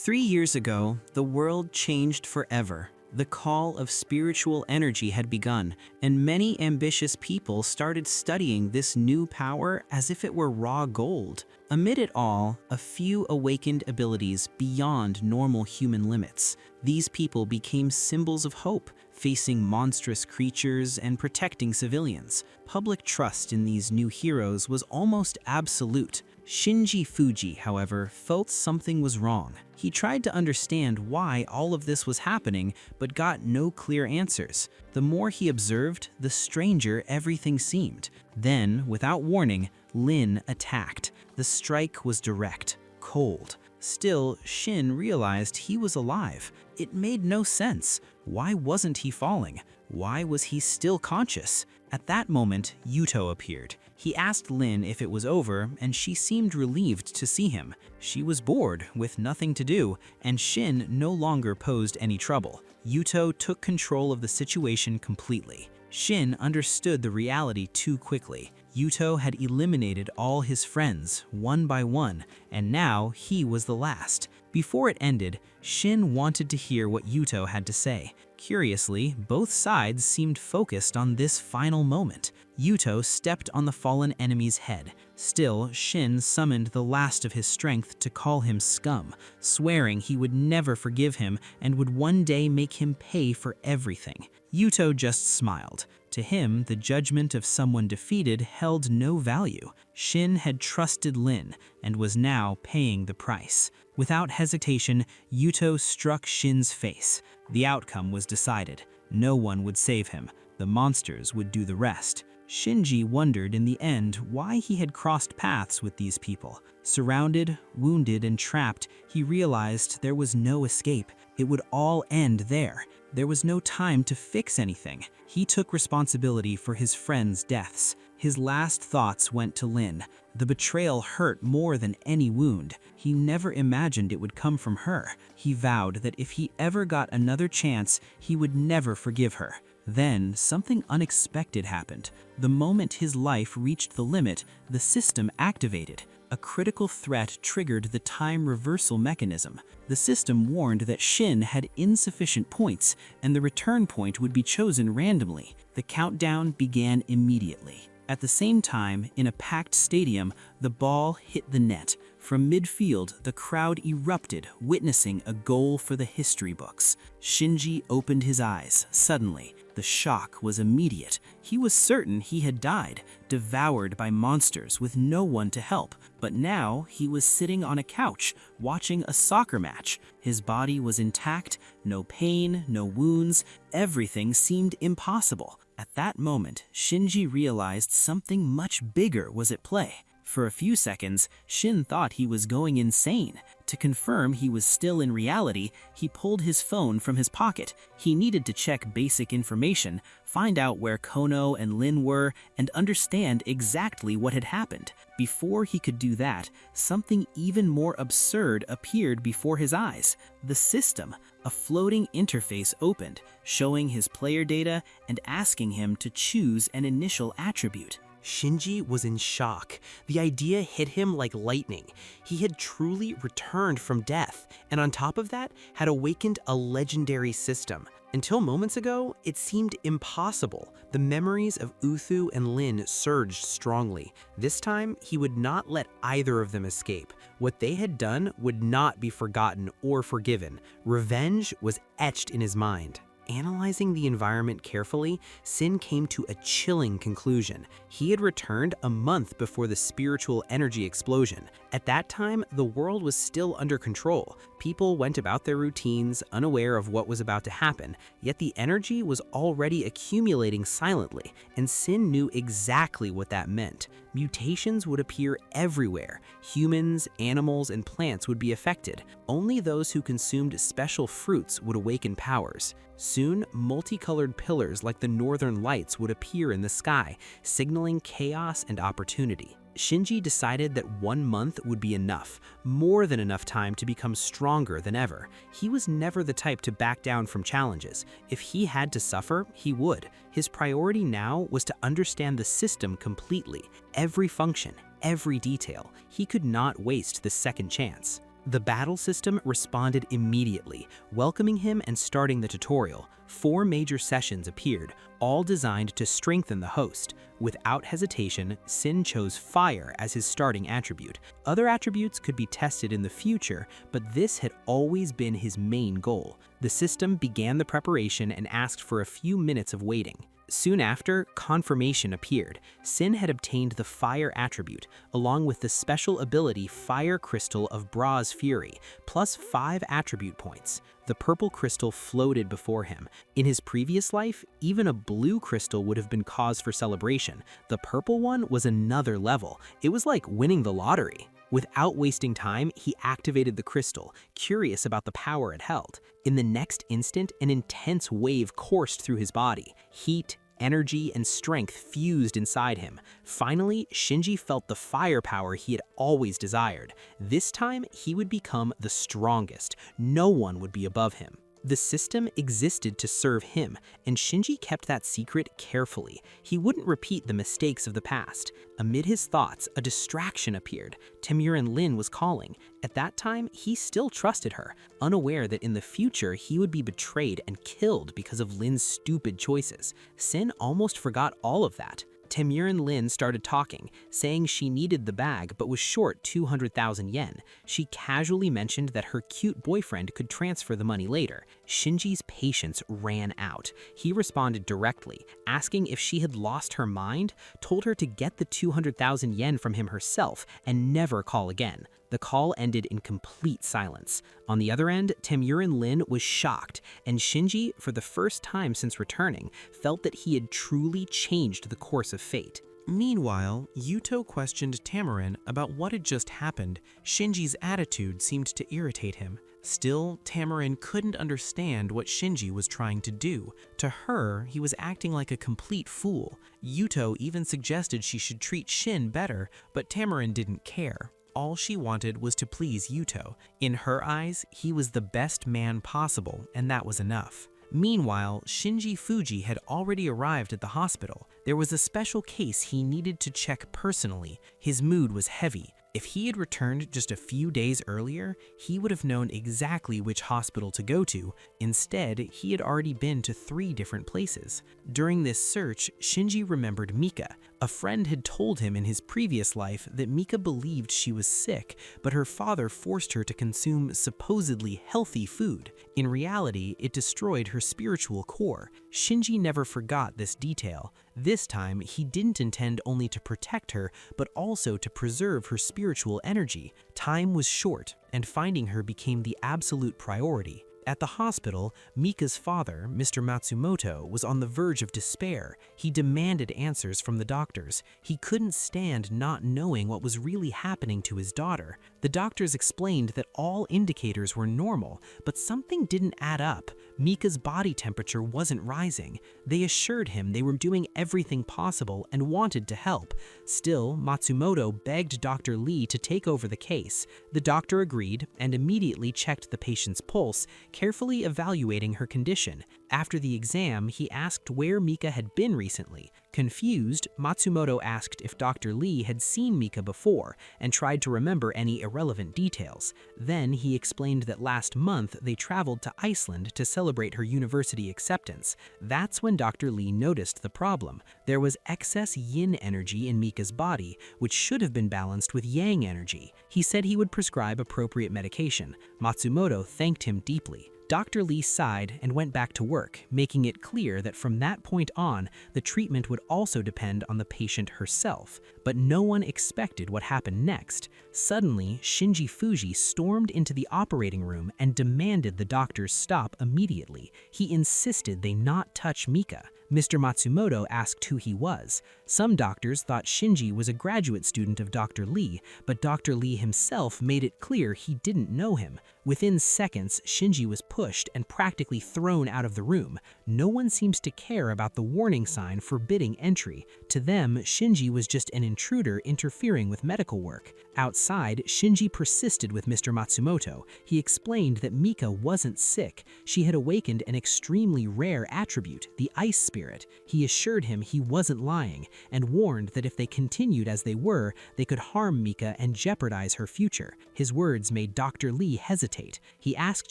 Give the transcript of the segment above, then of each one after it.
3 years ago, the world changed forever. The call of spiritual energy had begun, and many ambitious people started studying this new power as if it were raw gold. Amid it all, a few awakened abilities beyond normal human limits. These people became symbols of hope, facing monstrous creatures and protecting civilians. Public trust in these new heroes was almost absolute. Shinji Fuji, however, felt something was wrong. He tried to understand why all of this was happening, but got no clear answers. The more he observed, the stranger everything seemed. Then, without warning, Lin attacked. The strike was direct, cold. Still, Shin realized he was alive. It made no sense. Why wasn't he falling? Why was he still conscious? At that moment, Yuto appeared. He asked Lin if it was over, and she seemed relieved to see him. She was bored, with nothing to do, and Shin no longer posed any trouble. Yuto took control of the situation completely. Shin understood the reality too quickly. Yuto had eliminated all his friends, one by one, and now he was the last. Before it ended, Shin wanted to hear what Yuto had to say. Curiously, both sides seemed focused on this final moment. Yuto stepped on the fallen enemy's head. Still, Shin summoned the last of his strength to call him scum, swearing he would never forgive him and would one day make him pay for everything. Yuto just smiled. To him, the judgment of someone defeated held no value. Shin had trusted Lin and was now paying the price. Without hesitation, Yuto struck Shin's face. The outcome was decided. No one would save him. The monsters would do the rest. Shinji wondered in the end why he had crossed paths with these people. Surrounded, wounded, and trapped, he realized there was no escape. It would all end there. There was no time to fix anything. He took responsibility for his friends' deaths. His last thoughts went to Lin. The betrayal hurt more than any wound. He never imagined it would come from her. He vowed that if he ever got another chance, he would never forgive her. Then, something unexpected happened. The moment his life reached the limit, the system activated. A critical threat triggered the time reversal mechanism. The system warned that Shin had insufficient points, and the return point would be chosen randomly. The countdown began immediately. At the same time, in a packed stadium, the ball hit the net. From midfield, the crowd erupted, witnessing a goal for the history books. Shinji opened his eyes. Suddenly, the shock was immediate. He was certain he had died, devoured by monsters with no one to help. But now, he was sitting on a couch, watching a soccer match. His body was intact, no pain, no wounds. Everything seemed impossible. At that moment, Shinji realized something much bigger was at play. For a few seconds, Shin thought he was going insane. To confirm he was still in reality, he pulled his phone from his pocket. He needed to check basic information, find out where Kono and Lin were, and understand exactly what had happened. Before he could do that, something even more absurd appeared before his eyes. The system, a floating interface opened, showing his player data and asking him to choose an initial attribute. Shinji was in shock. The idea hit him like lightning. He had truly returned from death, and on top of that, had awakened a legendary system. Until moments ago, it seemed impossible. The memories of Uthu and Lin surged strongly. This time, he would not let either of them escape. What they had done would not be forgotten or forgiven. Revenge was etched in his mind. Analyzing the environment carefully, Sin came to a chilling conclusion. He had returned a month before the spiritual energy explosion. At that time, the world was still under control. People went about their routines, unaware of what was about to happen, yet the energy was already accumulating silently, and Sin knew exactly what that meant. Mutations would appear everywhere. Humans, animals, and plants would be affected. Only those who consumed special fruits would awaken powers. Soon, multicolored pillars like the northern lights would appear in the sky, signaling chaos and opportunity. Shinji decided that 1 month would be enough, more than enough time to become stronger than ever. He was never the type to back down from challenges. If he had to suffer, he would. His priority now was to understand the system completely, every function, every detail. He could not waste the second chance. The battle system responded immediately, welcoming him and starting the tutorial. 4 major sessions appeared, all designed to strengthen the host. Without hesitation, Sin chose fire as his starting attribute. Other attributes could be tested in the future, but this had always been his main goal. The system began the preparation and asked for a few minutes of waiting. Soon after, confirmation appeared. Sin had obtained the fire attribute, along with the special ability Fire Crystal of Bra's Fury, plus 5 attribute points. The purple crystal floated before him. In his previous life, even a blue crystal would have been cause for celebration. The purple one was another level. It was like winning the lottery. Without wasting time, he activated the crystal, curious about the power it held. In the next instant, an intense wave coursed through his body. Heat, energy, and strength fused inside him. Finally, Shinji felt the firepower he had always desired. This time, he would become the strongest. No one would be above him. The system existed to serve him, and Shinji kept that secret carefully. He wouldn't repeat the mistakes of the past. Amid his thoughts, a distraction appeared. Temurin Lin was calling. At that time, he still trusted her, unaware that in the future he would be betrayed and killed because of Lin's stupid choices. Sin almost forgot all of that. Temurin Lin started talking, saying she needed the bag but was short 200,000 yen. She casually mentioned that her cute boyfriend could transfer the money later. Shinji's patience ran out. He responded directly, asking if she had lost her mind, told her to get the 200,000 yen from him herself and never call again. The call ended in complete silence. On the other end, Temurin Lin was shocked, and Shinji, for the first time since returning, felt that he had truly changed the course of fate. Meanwhile, Yuto questioned Tamarin about what had just happened. Shinji's attitude seemed to irritate him. Still, Tamarin couldn't understand what Shinji was trying to do. To her, he was acting like a complete fool. Yuto even suggested she should treat Shin better, but Tamarin didn't care. All she wanted was to please Yuto. In her eyes, he was the best man possible, and that was enough. Meanwhile, Shinji Fuji had already arrived at the hospital. There was a special case he needed to check personally. His mood was heavy. If he had returned just a few days earlier, he would have known exactly which hospital to go to. Instead, he had already been to 3 different places. During this search, Shinji remembered Mika. A friend had told him in his previous life that Mika believed she was sick, but her father forced her to consume supposedly healthy food. In reality, it destroyed her spiritual core. Shinji never forgot this detail. This time, he didn't intend only to protect her, but also to preserve her spiritual energy. Time was short, and finding her became the absolute priority. At the hospital, Mika's father, Mr. Matsumoto, was on the verge of despair. He demanded answers from the doctors. He couldn't stand not knowing what was really happening to his daughter. The doctors explained that all indicators were normal, but something didn't add up. Mika's body temperature wasn't rising. They assured him they were doing everything possible and wanted to help. Still, Matsumoto begged Dr. Lee to take over the case. The doctor agreed and immediately checked the patient's pulse, carefully evaluating her condition. After the exam, he asked where Mika had been recently. Confused, Matsumoto asked if Dr. Lee had seen Mika before and tried to remember any irrelevant details. Then he explained that last month they traveled to Iceland to celebrate her university acceptance. That's when Dr. Lee noticed the problem. There was excess yin energy in Mika's body, which should have been balanced with yang energy. He said he would prescribe appropriate medication. Matsumoto thanked him deeply. Dr. Lee sighed and went back to work, making it clear that from that point on, the treatment would also depend on the patient herself. But no one expected what happened next. Suddenly, Shinji Fuji stormed into the operating room and demanded the doctors stop immediately. He insisted they not touch Mika. Mr. Matsumoto asked who he was. Some doctors thought Shinji was a graduate student of Dr. Lee, but Dr. Lee himself made it clear he didn't know him. Within seconds, Shinji was pushed and practically thrown out of the room. No one seems to care about the warning sign forbidding entry. To them, Shinji was just an intruder interfering with medical work. Outside, Shinji persisted with Mr. Matsumoto. He explained that Mika wasn't sick. She had awakened an extremely rare attribute, the ice spirit. He assured him he wasn't lying and warned that if they continued as they were, they could harm Mika and jeopardize her future. His words made Dr. Lee hesitate. He asked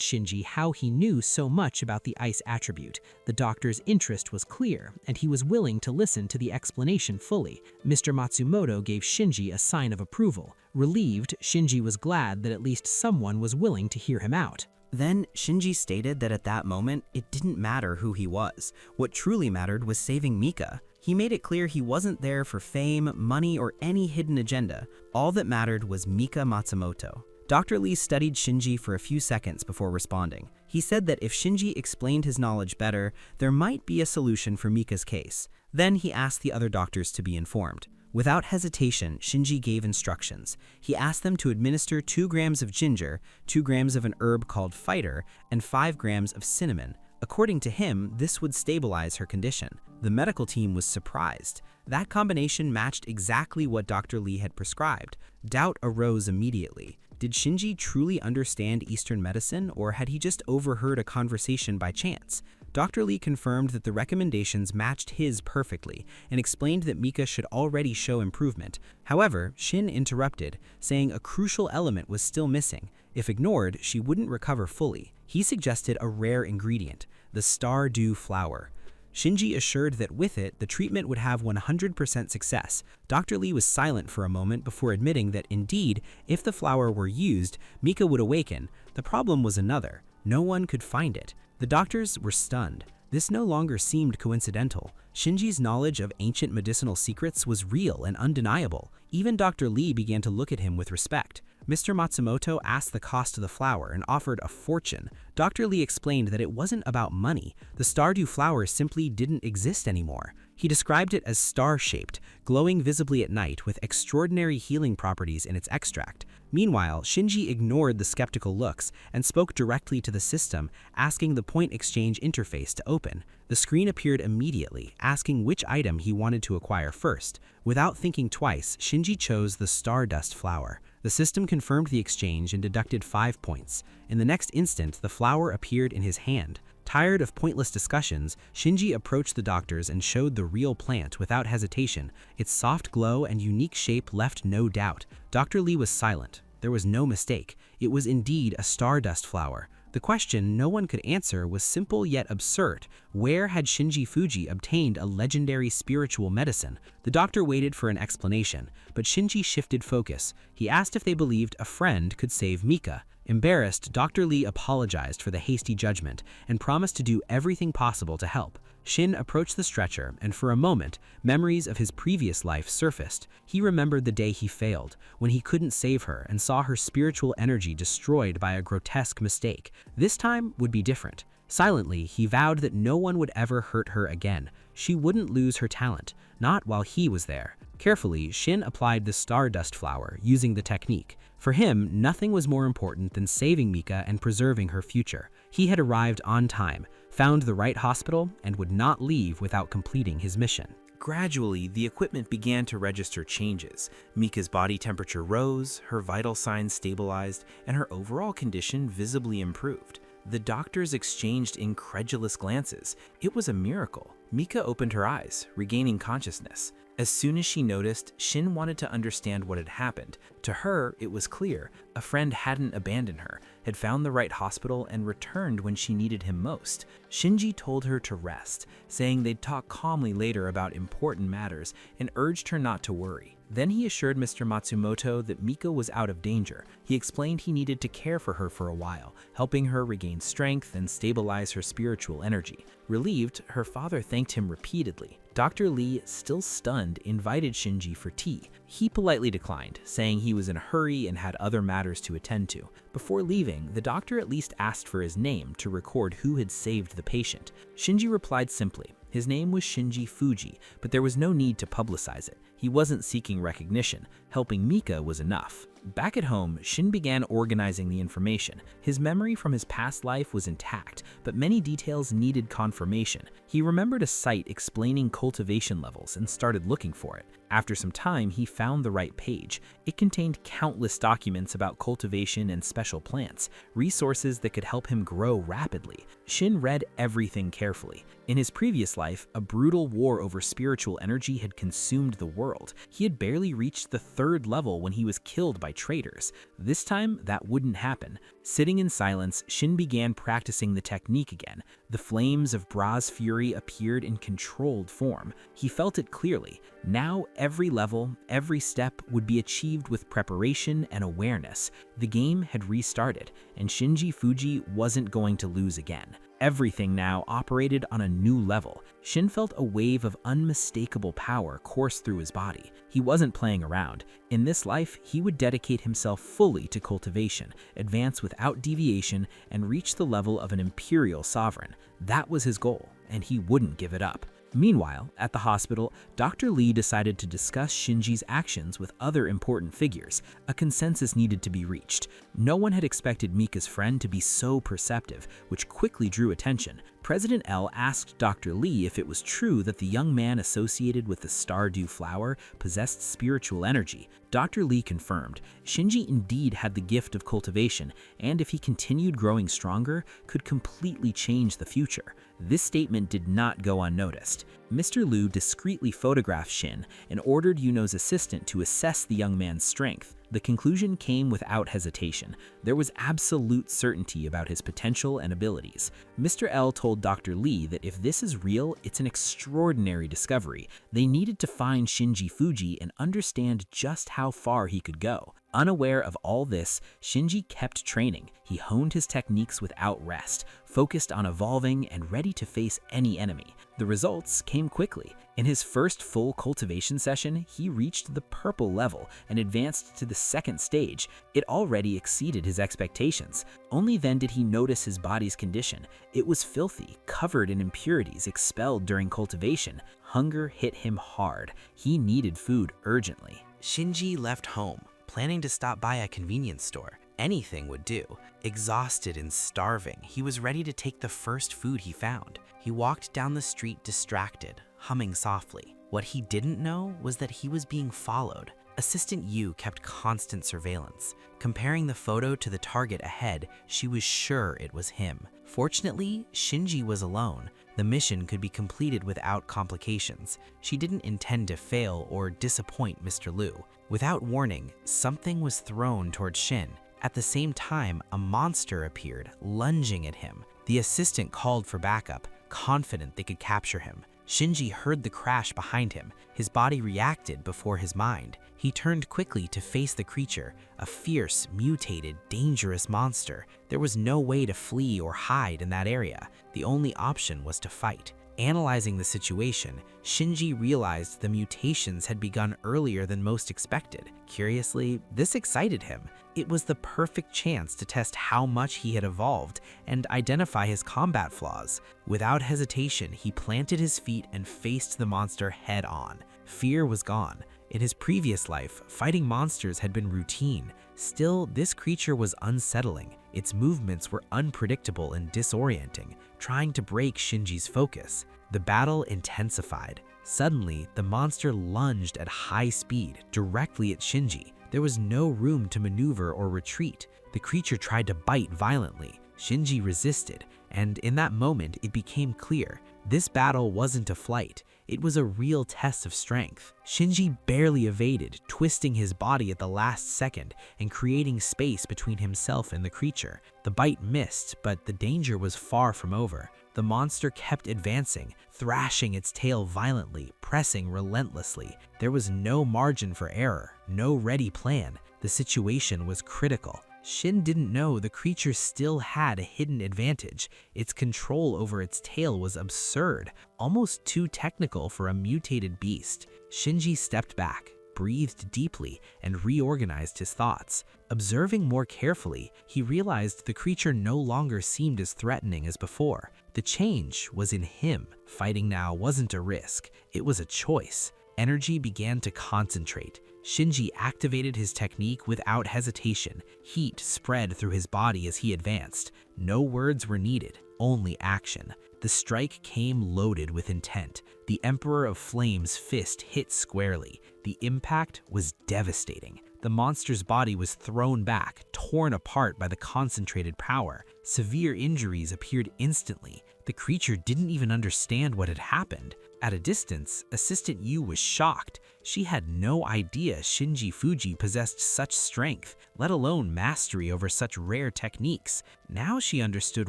Shinji how he knew so much about the ice attribute. The doctor's interest was clear, and he was willing to listen to the explanation fully. Mr. Matsumoto gave Shinji a sign of approval. Relieved, Shinji was glad that at least someone was willing to hear him out. Then Shinji stated that at that moment, it didn't matter who he was. What truly mattered was saving Mika. He made it clear he wasn't there for fame, money, or any hidden agenda. All that mattered was Mika Matsumoto. Dr. Lee studied Shinji for a few seconds before responding. He said that if Shinji explained his knowledge better, there might be a solution for Mika's case. Then he asked the other doctors to be informed. Without hesitation, Shinji gave instructions. He asked them to administer 2 grams of ginger, 2 grams of an herb called fighter, and 5 grams of cinnamon. According to him, this would stabilize her condition. The medical team was surprised. That combination matched exactly what Dr. Lee had prescribed. Doubt arose immediately. Did Shinji truly understand Eastern medicine, or had he just overheard a conversation by chance? Dr. Lee confirmed that the recommendations matched his perfectly and explained that Mika should already show improvement. However, Shin interrupted, saying a crucial element was still missing. If ignored, she wouldn't recover fully. He suggested a rare ingredient, the Stardew flower. Shinji assured that with it, the treatment would have 100% success. Dr. Lee was silent for a moment before admitting that indeed, if the flower were used, Mika would awaken. The problem was another. No one could find it. The doctors were stunned. This no longer seemed coincidental. Shinji's knowledge of ancient medicinal secrets was real and undeniable. Even Dr. Lee began to look at him with respect. Mr. Matsumoto asked the cost of the flower and offered a fortune. Dr. Lee explained that it wasn't about money. The Stardew flower simply didn't exist anymore. He described it as star-shaped, glowing visibly at night with extraordinary healing properties in its extract. Meanwhile, Shinji ignored the skeptical looks and spoke directly to the system, asking the point exchange interface to open. The screen appeared immediately, asking which item he wanted to acquire first. Without thinking twice, Shinji chose the Stardust flower. The system confirmed the exchange and deducted 5 points. In the next instant, the flower appeared in his hand. Tired of pointless discussions, Shinji approached the doctors and showed the real plant without hesitation. Its soft glow and unique shape left no doubt. Dr. Lee was silent. There was no mistake. It was indeed a Stardust flower. The question no one could answer was simple yet absurd. Where had Shinji Fuji obtained a legendary spiritual medicine? The doctor waited for an explanation, but Shinji shifted focus. He asked if they believed a friend could save Mika. Embarrassed, Dr. Lee apologized for the hasty judgment and promised to do everything possible to help. Shin approached the stretcher, and for a moment, memories of his previous life surfaced. He remembered the day he failed, when he couldn't save her and saw her spiritual energy destroyed by a grotesque mistake. This time would be different. Silently, he vowed that no one would ever hurt her again. She wouldn't lose her talent, not while he was there. Carefully, Shin applied the Stardust flower, using the technique. For him, nothing was more important than saving Mika and preserving her future. He had arrived on time, found the right hospital, and would not leave without completing his mission. Gradually, the equipment began to register changes. Mika's body temperature rose, her vital signs stabilized, and her overall condition visibly improved. The doctors exchanged incredulous glances. It was a miracle. Mika opened her eyes, regaining consciousness. As soon as she noticed, Shin wanted to understand what had happened. To her, it was clear. A friend hadn't abandoned her, had found the right hospital, and returned when she needed him most. Shinji told her to rest, saying they'd talk calmly later about important matters, and urged her not to worry. Then he assured Mr. Matsumoto that Mika was out of danger. He explained he needed to care for her for a while, helping her regain strength and stabilize her spiritual energy. Relieved, her father thanked him repeatedly. Dr. Lee, still stunned, invited Shinji for tea. He politely declined, saying he was in a hurry and had other matters to attend to. Before leaving, the doctor at least asked for his name to record who had saved the patient. Shinji replied simply. His name was Shinji Fuji, but there was no need to publicize it. He He wasn't seeking recognition. Helping Mika was enough. Back at home, Shin began organizing the information. His memory from his past life was intact, but many details needed confirmation. He remembered a site explaining cultivation levels and started looking for it. After some time, he found the right page. It contained countless documents about cultivation and special plants, resources that could help him grow rapidly. Shin read everything carefully. In his previous life, a brutal war over spiritual energy had consumed the world. He had barely reached the 3rd level when he was killed by traitors. This time, that wouldn't happen. Sitting in silence, Shin began practicing the technique again. The flames of Bra's fury appeared in controlled form. He felt it clearly. Now, every level, every step would be achieved with preparation and awareness. The game had restarted, and Shinji Fuji wasn't going to lose again. Everything now operated on a new level. Shin felt a wave of unmistakable power course through his body. He wasn't playing around. In this life, he would dedicate himself fully to cultivation, advance without deviation, and reach the level of an imperial sovereign. That was his goal, and he wouldn't give it up. Meanwhile, at the hospital, Dr. Lee decided to discuss Shinji's actions with other important figures. A consensus needed to be reached. No one had expected Mika's friend to be so perceptive, which quickly drew attention. President L asked Dr. Lee if it was true that the young man associated with the Stardew flower possessed spiritual energy. Dr. Lee confirmed. Shinji indeed had the gift of cultivation, and if he continued growing stronger, could completely change the future. This statement did not go unnoticed. Mr. Liu discreetly photographed Shin and ordered Yuno's assistant to assess the young man's strength. The conclusion came without hesitation. There was absolute certainty about his potential and abilities. Mr. L told Dr. Lee that if this is real, it's an extraordinary discovery. They needed to find Shinji Fuji and understand just how far he could go. Unaware of all this, Shinji kept training. He honed his techniques without rest, focused on evolving and ready to face any enemy. The results came quickly. In his first full cultivation session, he reached the purple level and advanced to the 2nd stage. It already exceeded his expectations. Only then did he notice his body's condition. It was filthy, covered in impurities expelled during cultivation. Hunger hit him hard. He needed food urgently. Shinji left home, planning to stop by a convenience store. Anything would do. Exhausted and starving, he was ready to take the first food he found. He walked down the street distracted, humming softly. What he didn't know was that he was being followed. Assistant Yu kept constant surveillance. Comparing the photo to the target ahead, she was sure it was him. Fortunately, Shinji was alone. The mission could be completed without complications. She didn't intend to fail or disappoint Mr. Liu. Without warning, something was thrown toward Shin. At the same time, a monster appeared, lunging at him. The assistant called for backup, confident they could capture him. Shinji heard the crash behind him. His body reacted before his mind. He turned quickly to face the creature, a fierce, mutated, dangerous monster. There was no way to flee or hide in that area. The only option was to fight. Analyzing the situation, Shinji realized the mutations had begun earlier than most expected. Curiously, this excited him. It was the perfect chance to test how much he had evolved and identify his combat flaws. Without hesitation, he planted his feet and faced the monster head on. Fear was gone. In his previous life, fighting monsters had been routine. Still, this creature was unsettling. Its movements were unpredictable and disorienting, trying to break Shinji's focus. The battle intensified. Suddenly, the monster lunged at high speed, directly at Shinji. There was no room to maneuver or retreat. The creature tried to bite violently. Shinji resisted, and in that moment, it became clear. This battle wasn't a flight. It was a real test of strength. Shinji barely evaded, twisting his body at the last second and creating space between himself and the creature. The bite missed, but the danger was far from over. The monster kept advancing, thrashing its tail violently, pressing relentlessly. There was no margin for error, no ready plan. The situation was critical. Shin didn't know the creature still had a hidden advantage. Its control over its tail was absurd, almost too technical for a mutated beast. Shinji stepped back, breathed deeply, and reorganized his thoughts. Observing more carefully, he realized the creature no longer seemed as threatening as before. The change was in him. Fighting now wasn't a risk, it was a choice. Energy began to concentrate. Shinji activated his technique without hesitation. Heat spread through his body as he advanced. No words were needed, only action. The strike came loaded with intent. The Emperor of Flame's fist hit squarely. The impact was devastating. The monster's body was thrown back, torn apart by the concentrated power. Severe injuries appeared instantly. The creature didn't even understand what had happened. At a distance, Assistant Yu was shocked. She had no idea Shinji Fuji possessed such strength, let alone mastery over such rare techniques. Now she understood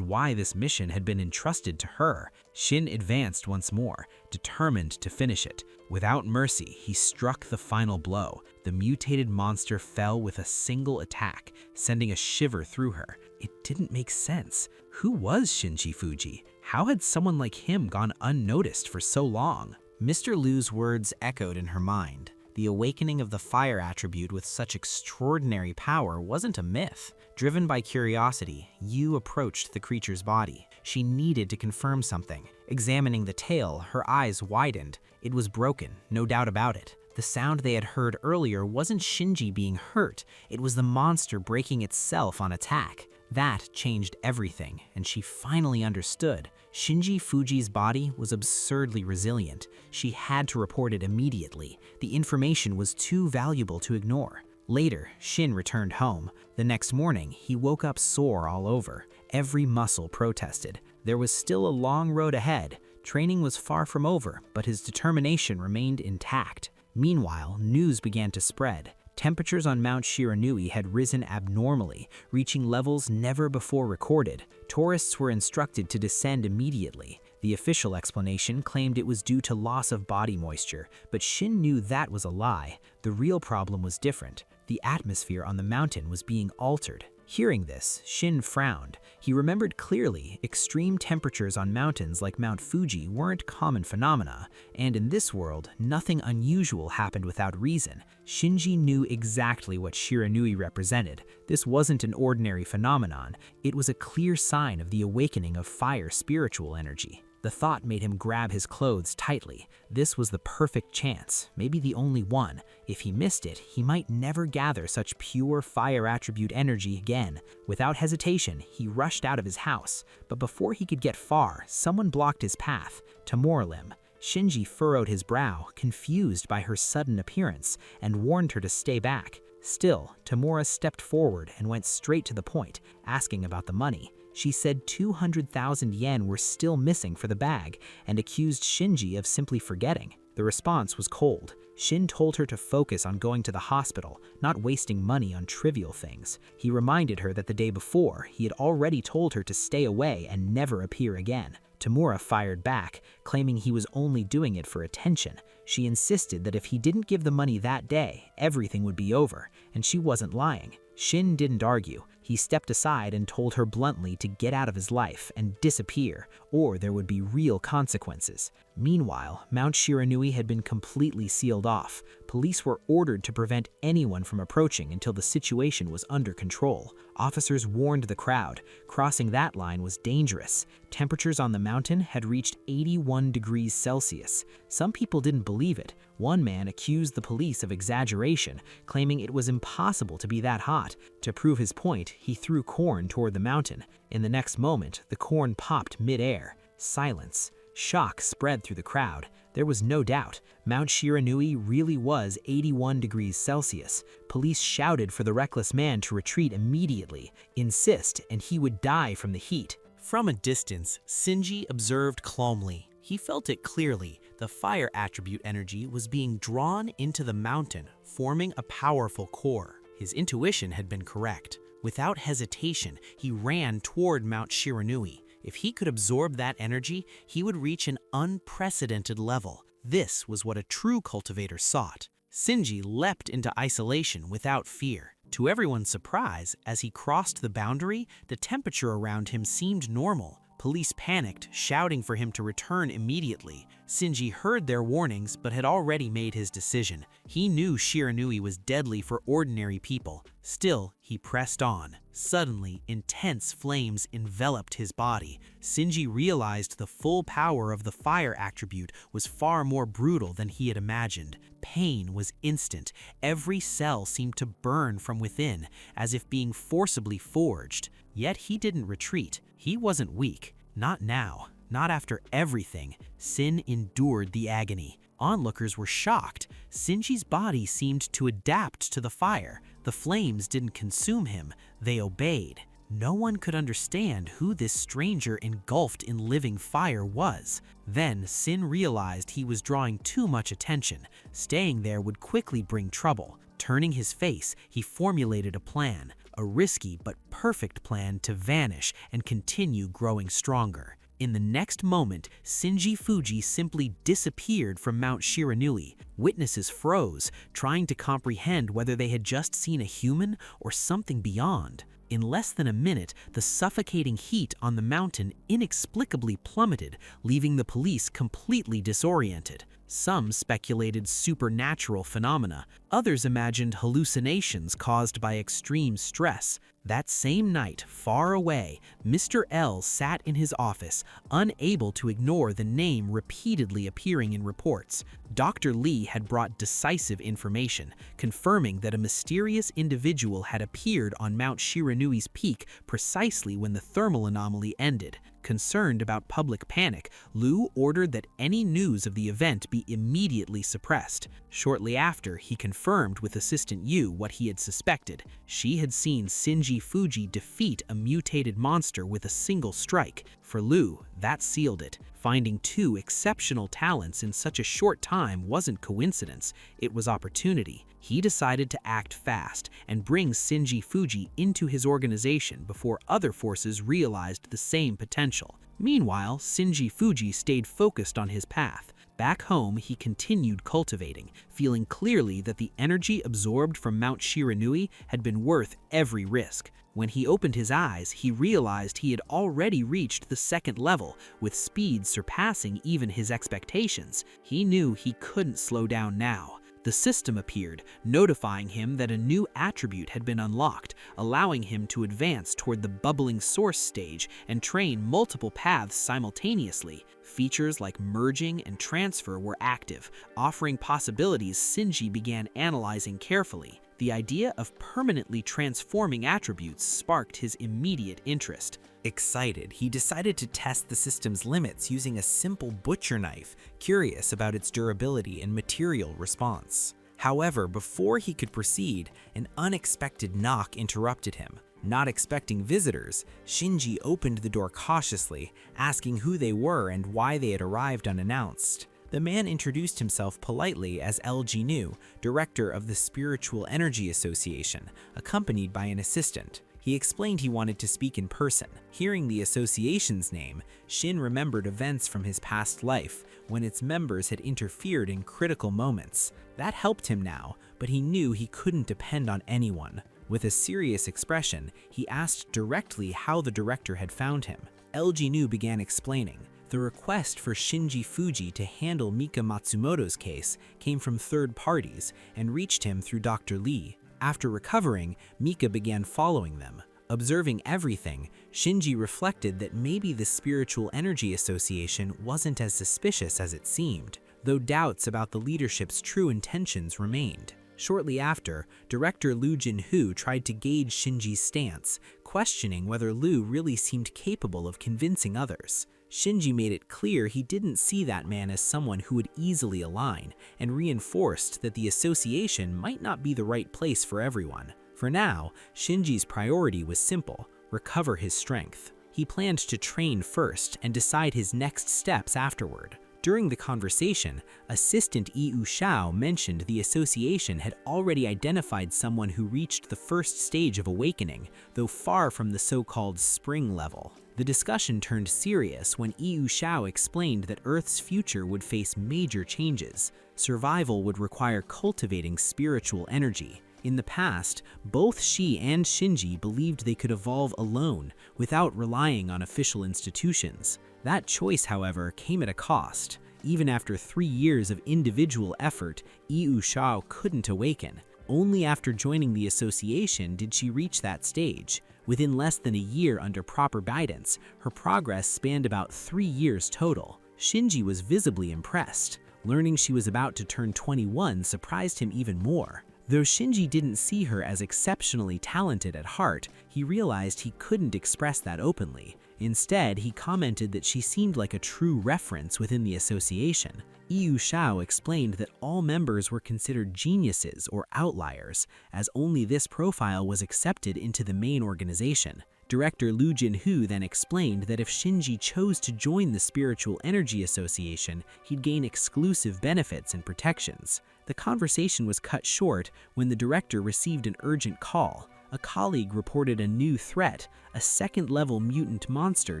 why this mission had been entrusted to her. Shin advanced once more, determined to finish it. Without mercy, he struck the final blow. The mutated monster fell with a single attack, sending a shiver through her. It didn't make sense. Who was Shinji Fuji? How had someone like him gone unnoticed for so long? Mr. Liu's words echoed in her mind. The awakening of the fire attribute with such extraordinary power wasn't a myth. Driven by curiosity, Yu approached the creature's body. She needed to confirm something. Examining the tail, her eyes widened. It was broken, no doubt about it. The sound they had heard earlier wasn't Shinji being hurt. It was the monster breaking itself on attack. That changed everything, and she finally understood. Shinji Fuji's body was absurdly resilient. She had to report it immediately. The information was too valuable to ignore. Later, Shin returned home. The next morning, he woke up sore all over. Every muscle protested. There was still a long road ahead. Training was far from over, but his determination remained intact. Meanwhile, news began to spread. Temperatures on Mount Shiranui had risen abnormally, reaching levels never before recorded. Tourists were instructed to descend immediately. The official explanation claimed it was due to loss of body moisture, but Shin knew that was a lie. The real problem was different. The atmosphere on the mountain was being altered. Hearing this, Shin frowned. He remembered clearly extreme temperatures on mountains like Mount Fuji weren't common phenomena, and in this world, nothing unusual happened without reason. Shinji knew exactly what Shiranui represented. This wasn't an ordinary phenomenon. It was a clear sign of the awakening of fire spiritual energy. The thought made him grab his clothes tightly. This was the perfect chance, maybe the only one. If he missed it, he might never gather such pure fire attribute energy again. Without hesitation, he rushed out of his house. But before he could get far, someone blocked his path. Tamoralim. Shinji furrowed his brow, confused by her sudden appearance, and warned her to stay back. Still, Tamura stepped forward and went straight to the point, asking about the money. She said 200,000 yen were still missing for the bag and accused Shinji of simply forgetting. The response was cold. Shin told her to focus on going to the hospital, not wasting money on trivial things. He reminded her that the day before, he had already told her to stay away and never appear again. Tamura fired back, claiming he was only doing it for attention. She insisted that if he didn't give the money that day, everything would be over, and she wasn't lying. Shin didn't argue. He stepped aside and told her bluntly to get out of his life and disappear, or there would be real consequences. Meanwhile, Mount Shiranui had been completely sealed off. Police were ordered to prevent anyone from approaching until the situation was under control. Officers warned the crowd. Crossing that line was dangerous. Temperatures on the mountain had reached 81 degrees Celsius. Some people didn't believe it. One man accused the police of exaggeration, claiming it was impossible to be that hot. To prove his point, he threw corn toward the mountain. In the next moment, the corn popped mid-air. Silence. Shock spread through the crowd. There was no doubt. Mount Shiranui really was 81 degrees Celsius. Police shouted for the reckless man to retreat immediately, insist, and he would die from the heat. From a distance, Shinji observed calmly. He felt it clearly. The fire attribute energy was being drawn into the mountain, forming a powerful core. His intuition had been correct. Without hesitation, he ran toward Mount Shiranui. If he could absorb that energy, he would reach an unprecedented level. This was what a true cultivator sought. Shinji leapt into isolation without fear. To everyone's surprise, as he crossed the boundary, the temperature around him seemed normal. Police panicked, shouting for him to return immediately. Shinji heard their warnings but had already made his decision. He knew Shiranui was deadly for ordinary people. Still, he pressed on. Suddenly, intense flames enveloped his body. Shinji realized the full power of the fire attribute was far more brutal than he had imagined. Pain was instant. Every cell seemed to burn from within, as if being forcibly forged. Yet he didn't retreat. He wasn't weak. Not now. Not after everything. Sin endured the agony. Onlookers were shocked. Shinji's body seemed to adapt to the fire. The flames didn't consume him. They obeyed. No one could understand who this stranger engulfed in living fire was. Then Sin realized he was drawing too much attention. Staying there would quickly bring trouble. Turning his face, he formulated a plan, a risky but perfect plan to vanish and continue growing stronger. In the next moment, Shinji Fuji simply disappeared from Mount Shiranui. Witnesses froze, trying to comprehend whether they had just seen a human or something beyond. In less than a minute, the suffocating heat on the mountain inexplicably plummeted, leaving the police completely disoriented. Some speculated supernatural phenomena. Others imagined hallucinations caused by extreme stress. That same night, far away, Mr. L sat in his office, unable to ignore the name repeatedly appearing in reports. Dr. Lee had brought decisive information, confirming that a mysterious individual had appeared on Mount Shiranui's peak precisely when the thermal anomaly ended. Concerned about public panic, Liu ordered that any news of the event be immediately suppressed. Shortly after, he confirmed with Assistant Yu what he had suspected. She had seen Shinji Fuji defeat a mutated monster with a single strike. For Liu, that sealed it. Finding two exceptional talents in such a short time wasn't coincidence, it was opportunity. He decided to act fast and bring Shinji Fuji into his organization before other forces realized the same potential. Meanwhile, Shinji Fuji stayed focused on his path. Back home, he continued cultivating, feeling clearly that the energy absorbed from Mount Shiranui had been worth every risk. When he opened his eyes, he realized he had already reached the second level, with speed surpassing even his expectations. He knew he couldn't slow down now. The system appeared, notifying him that a new attribute had been unlocked, allowing him to advance toward the bubbling source stage and train multiple paths simultaneously. Features like merging and transfer were active, offering possibilities Shinji began analyzing carefully. The idea of permanently transforming attributes sparked his immediate interest. Excited, he decided to test the system's limits using a simple butcher knife, curious about its durability and material response. However, before he could proceed, an unexpected knock interrupted him. Not expecting visitors, Shinji opened the door cautiously, asking who they were and why they had arrived unannounced. The man introduced himself politely as LG Nu, director of the Spiritual Energy Association, accompanied by an assistant. He explained he wanted to speak in person. Hearing the association's name, Shin remembered events from his past life, when its members had interfered in critical moments. That helped him now, but he knew he couldn't depend on anyone. With a serious expression, he asked directly how the director had found him. LG Nu began explaining. The request for Shinji Fuji to handle Mika Matsumoto's case came from third parties and reached him through Dr. Lee. After recovering, Mika began following them. Observing everything, Shinji reflected that maybe the Spiritual Energy Association wasn't as suspicious as it seemed, though doubts about the leadership's true intentions remained. Shortly after, director Liu Jinhu tried to gauge Shinji's stance, questioning whether Liu really seemed capable of convincing others. Shinji made it clear he didn't see that man as someone who would easily align, and reinforced that the association might not be the right place for everyone. For now, Shinji's priority was simple: recover his strength. He planned to train first and decide his next steps afterward. During the conversation, Assistant Yu Shao mentioned the association had already identified someone who reached the first stage of awakening, though far from the so-called spring level. The discussion turned serious when Yu Shao explained that Earth's future would face major changes. Survival would require cultivating spiritual energy. In the past, both she and Shinji believed they could evolve alone without relying on official institutions. That choice, however, came at a cost. Even after 3 years of individual effort, Yu Shao couldn't awaken. Only after joining the association did she reach that stage. Within less than a year under proper guidance, her progress spanned about 3 years total. Shinji was visibly impressed. Learning she was about to turn 21 surprised him even more. Though Shinji didn't see her as exceptionally talented at heart, he realized he couldn't express that openly. Instead, he commented that she seemed like a true reference within the association. Yu Shao explained that all members were considered geniuses or outliers, as only this profile was accepted into the main organization. Director Lu Jinhu then explained that if Shinji chose to join the Spiritual Energy Association, he'd gain exclusive benefits and protections. The conversation was cut short when the director received an urgent call. A colleague reported a new threat, a second-level mutant monster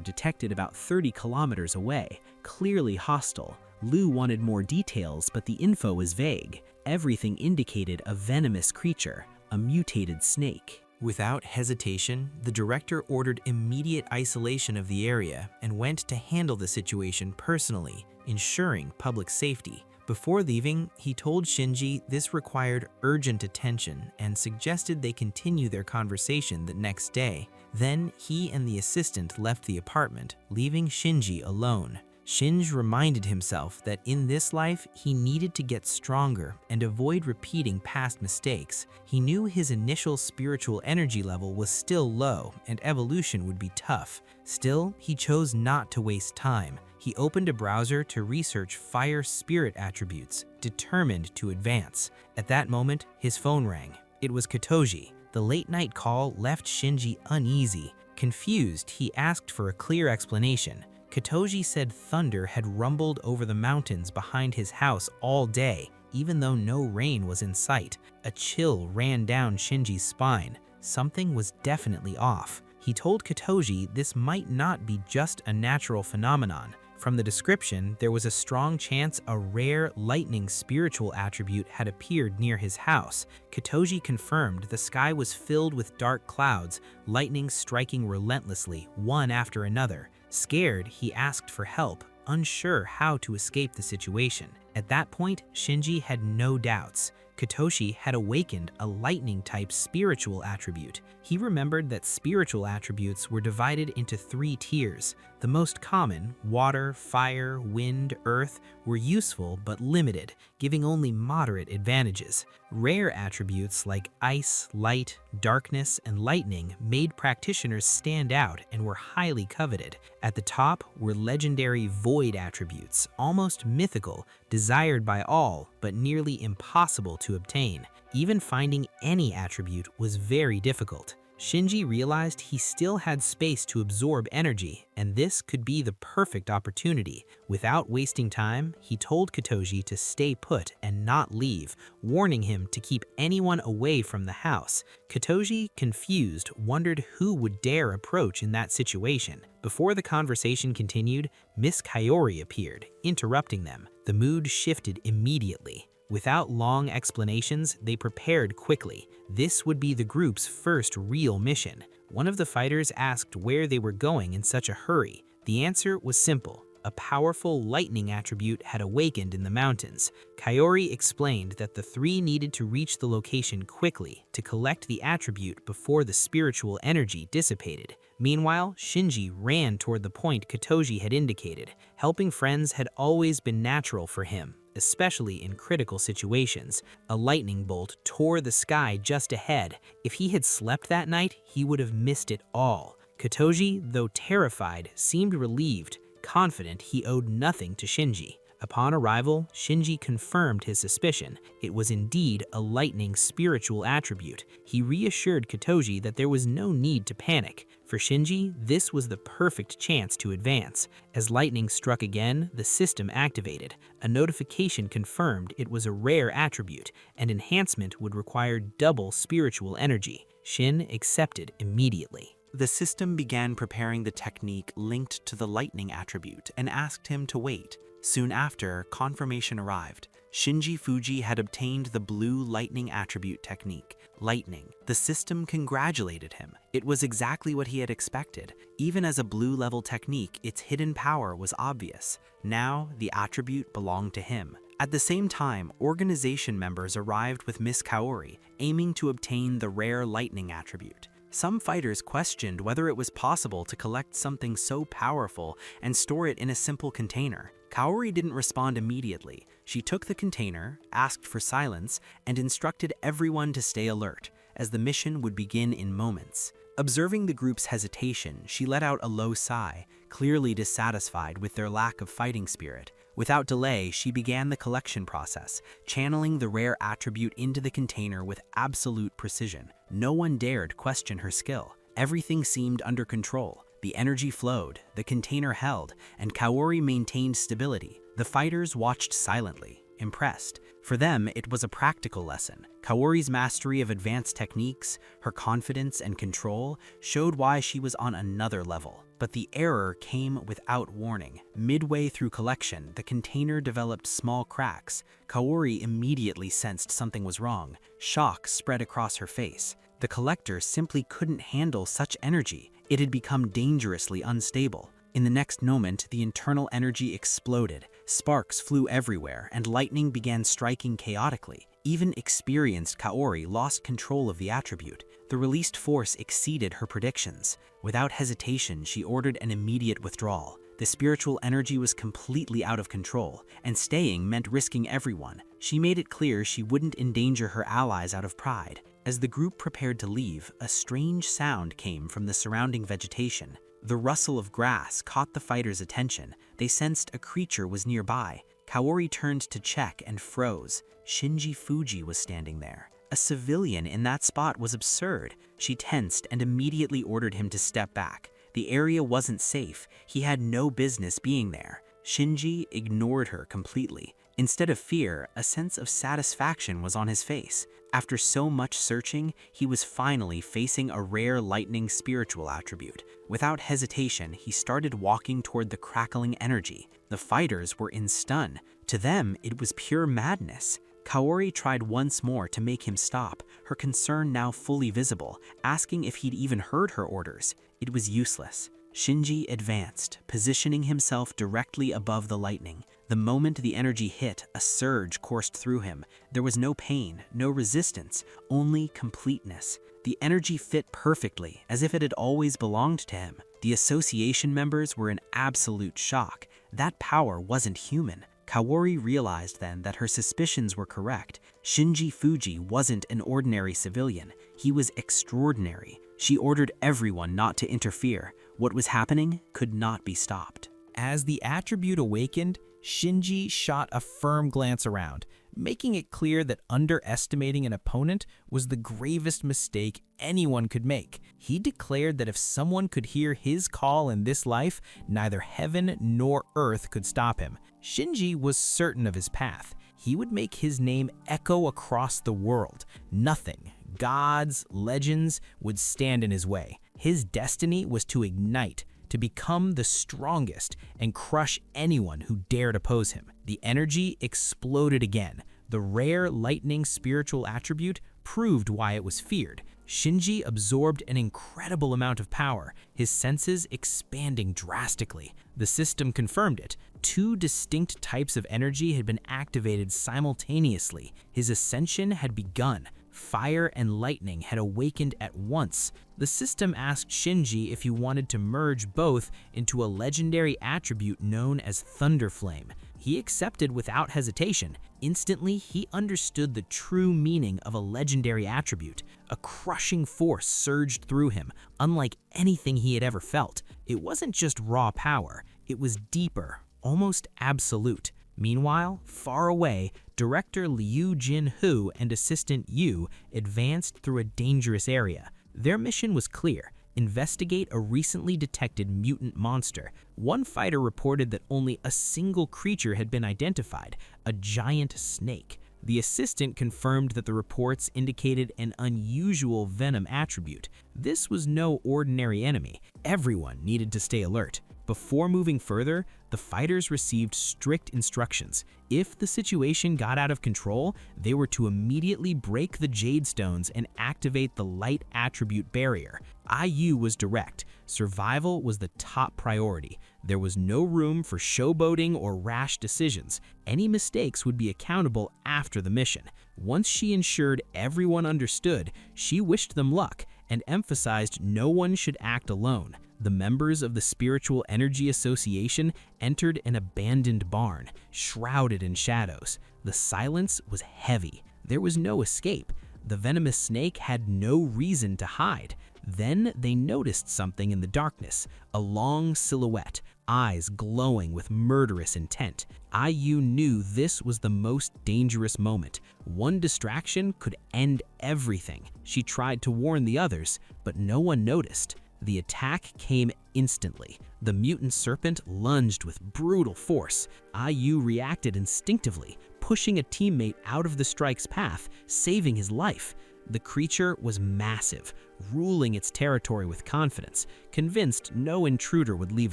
detected about 30 kilometers away, clearly hostile. Lu wanted more details, but the info was vague. Everything indicated a venomous creature, a mutated snake. Without hesitation, the director ordered immediate isolation of the area and went to handle the situation personally, ensuring public safety. Before leaving, he told Shinji this required urgent attention and suggested they continue their conversation the next day. Then he and the assistant left the apartment, leaving Shinji alone. Shinji reminded himself that in this life, he needed to get stronger and avoid repeating past mistakes. He knew his initial spiritual energy level was still low and evolution would be tough. Still, he chose not to waste time. He opened a browser to research fire spirit attributes, determined to advance. At that moment, his phone rang. It was Katoji. The late-night call left Shinji uneasy. Confused, he asked for a clear explanation. Katoji said thunder had rumbled over the mountains behind his house all day, even though no rain was in sight. A chill ran down Shinji's spine. Something was definitely off. He told Katoji this might not be just a natural phenomenon. From the description, there was a strong chance a rare lightning spiritual attribute had appeared near his house. Katoji confirmed the sky was filled with dark clouds, lightning striking relentlessly, one after another. Scared, he asked for help, unsure how to escape the situation. At that point, Shinji had no doubts. Katoshi had awakened a lightning-type spiritual attribute. He remembered that spiritual attributes were divided into 3 tiers. The most common, water, fire, wind, earth, were useful but limited, giving only moderate advantages. Rare attributes like ice, light, darkness, and lightning made practitioners stand out and were highly coveted. At the top were legendary void attributes, almost mythical, desired by all, but nearly impossible to obtain. Even finding any attribute was very difficult. Shinji realized he still had space to absorb energy, and this could be the perfect opportunity. Without wasting time, he told Katoji to stay put and not leave, warning him to keep anyone away from the house. Katoji, confused, wondered who would dare approach in that situation. Before the conversation continued, Miss Kaori appeared, interrupting them. The mood shifted immediately. Without long explanations, they prepared quickly. This would be the group's first real mission. One of the fighters asked where they were going in such a hurry. The answer was simple. A powerful lightning attribute had awakened in the mountains. Kaori explained that the 3 needed to reach the location quickly to collect the attribute before the spiritual energy dissipated. Meanwhile, Shinji ran toward the point Katoji had indicated. Helping friends had always been natural for him, especially in critical situations. A lightning bolt tore the sky just ahead. If he had slept that night, he would have missed it all. Katoji, though terrified, seemed relieved, confident he owed nothing to Shinji. Upon arrival, Shinji confirmed his suspicion. It was indeed a lightning spiritual attribute. He reassured Katoji that there was no need to panic. For Shinji, this was the perfect chance to advance. As lightning struck again, the system activated. A notification confirmed it was a rare attribute, and enhancement would require double spiritual energy. Shin accepted immediately. The system began preparing the technique linked to the lightning attribute and asked him to wait. Soon after, confirmation arrived. Shinji Fuji had obtained the blue lightning attribute technique, lightning. The system congratulated him. It was exactly what he had expected. Even as a blue level technique, its hidden power was obvious. Now, the attribute belonged to him. At the same time, organization members arrived with Miss Kaori, aiming to obtain the rare lightning attribute. Some fighters questioned whether it was possible to collect something so powerful and store it in a simple container. Kaori didn't respond immediately. She took the container, asked for silence, and instructed everyone to stay alert, as the mission would begin in moments. Observing the group's hesitation, she let out a low sigh, clearly dissatisfied with their lack of fighting spirit. Without delay, she began the collection process, channeling the rare attribute into the container with absolute precision. No one dared question her skill. Everything seemed under control. The energy flowed, the container held, and Kaori maintained stability. The fighters watched silently, impressed. For them, it was a practical lesson. Kaori's mastery of advanced techniques, her confidence and control, showed why she was on another level. But the error came without warning. Midway through collection, the container developed small cracks. Kaori immediately sensed something was wrong. Shock spread across her face. The collector simply couldn't handle such energy. It had become dangerously unstable. In the next moment, the internal energy exploded. Sparks flew everywhere, and lightning began striking chaotically. Even experienced Kaori lost control of the attribute. The released force exceeded her predictions. Without hesitation, she ordered an immediate withdrawal. The spiritual energy was completely out of control, and staying meant risking everyone. She made it clear she wouldn't endanger her allies out of pride. As the group prepared to leave, a strange sound came from the surrounding vegetation. The rustle of grass caught the fighters' attention. They sensed a creature was nearby. Kaori turned to check and froze. Shinji Fuji was standing there. A civilian in that spot was absurd. She tensed and immediately ordered him to step back. The area wasn't safe. He had no business being there. Shinji ignored her completely. Instead of fear, a sense of satisfaction was on his face. After so much searching, he was finally facing a rare lightning spiritual attribute. Without hesitation, he started walking toward the crackling energy. The fighters were in stun. To them, it was pure madness. Kaori tried once more to make him stop, her concern now fully visible, asking if he'd even heard her orders. It was useless. Shinji advanced, positioning himself directly above the lightning. The moment the energy hit, a surge coursed through him. There was no pain, no resistance, only completeness. The energy fit perfectly, as if it had always belonged to him. The association members were in absolute shock. That power wasn't human. Kaori realized then that her suspicions were correct. Shinji Fuji wasn't an ordinary civilian. He was extraordinary. She ordered everyone not to interfere. What was happening could not be stopped. As the attribute awakened, Shinji shot a firm glance around, making it clear that underestimating an opponent was the gravest mistake anyone could make. He declared that if someone could hear his call in this life, neither heaven nor earth could stop him. Shinji was certain of his path. He would make his name echo across the world. Nothing, gods, legends, would stand in his way. His destiny was to ignite, to become the strongest and crush anyone who dared oppose him. The energy exploded again. The rare lightning spiritual attribute proved why it was feared. Shinji absorbed an incredible amount of power, his senses expanding drastically. The system confirmed it. 2 distinct types of energy had been activated simultaneously. His ascension had begun. Fire and lightning had awakened at once. The system asked Shinji if he wanted to merge both into a legendary attribute known as Thunderflame. He accepted without hesitation. Instantly, he understood the true meaning of a legendary attribute. A crushing force surged through him, unlike anything he had ever felt. It wasn't just raw power, it was deeper, almost absolute. Meanwhile, far away, director Liu Jin-hoo and assistant Yu advanced through a dangerous area. Their mission was clear: investigate a recently detected mutant monster. One fighter reported that only a single creature had been identified, a giant snake. The assistant confirmed that the reports indicated an unusual venom attribute. This was no ordinary enemy. Everyone needed to stay alert. Before moving further, the fighters received strict instructions. If the situation got out of control, they were to immediately break the jade stones and activate the light attribute barrier. IU was direct. Survival was the top priority. There was no room for showboating or rash decisions. Any mistakes would be accountable after the mission. Once she ensured everyone understood, she wished them luck and emphasized no one should act alone. The members of the Spiritual Energy Association entered an abandoned barn, shrouded in shadows. The silence was heavy. There was no escape. The venomous snake had no reason to hide. Then they noticed something in the darkness, a long silhouette, eyes glowing with murderous intent. IU knew this was the most dangerous moment. One distraction could end everything. She tried to warn the others, but no one noticed. The attack came instantly. The mutant serpent lunged with brutal force. IU reacted instinctively, pushing a teammate out of the strike's path, saving his life. The creature was massive, ruling its territory with confidence, convinced no intruder would leave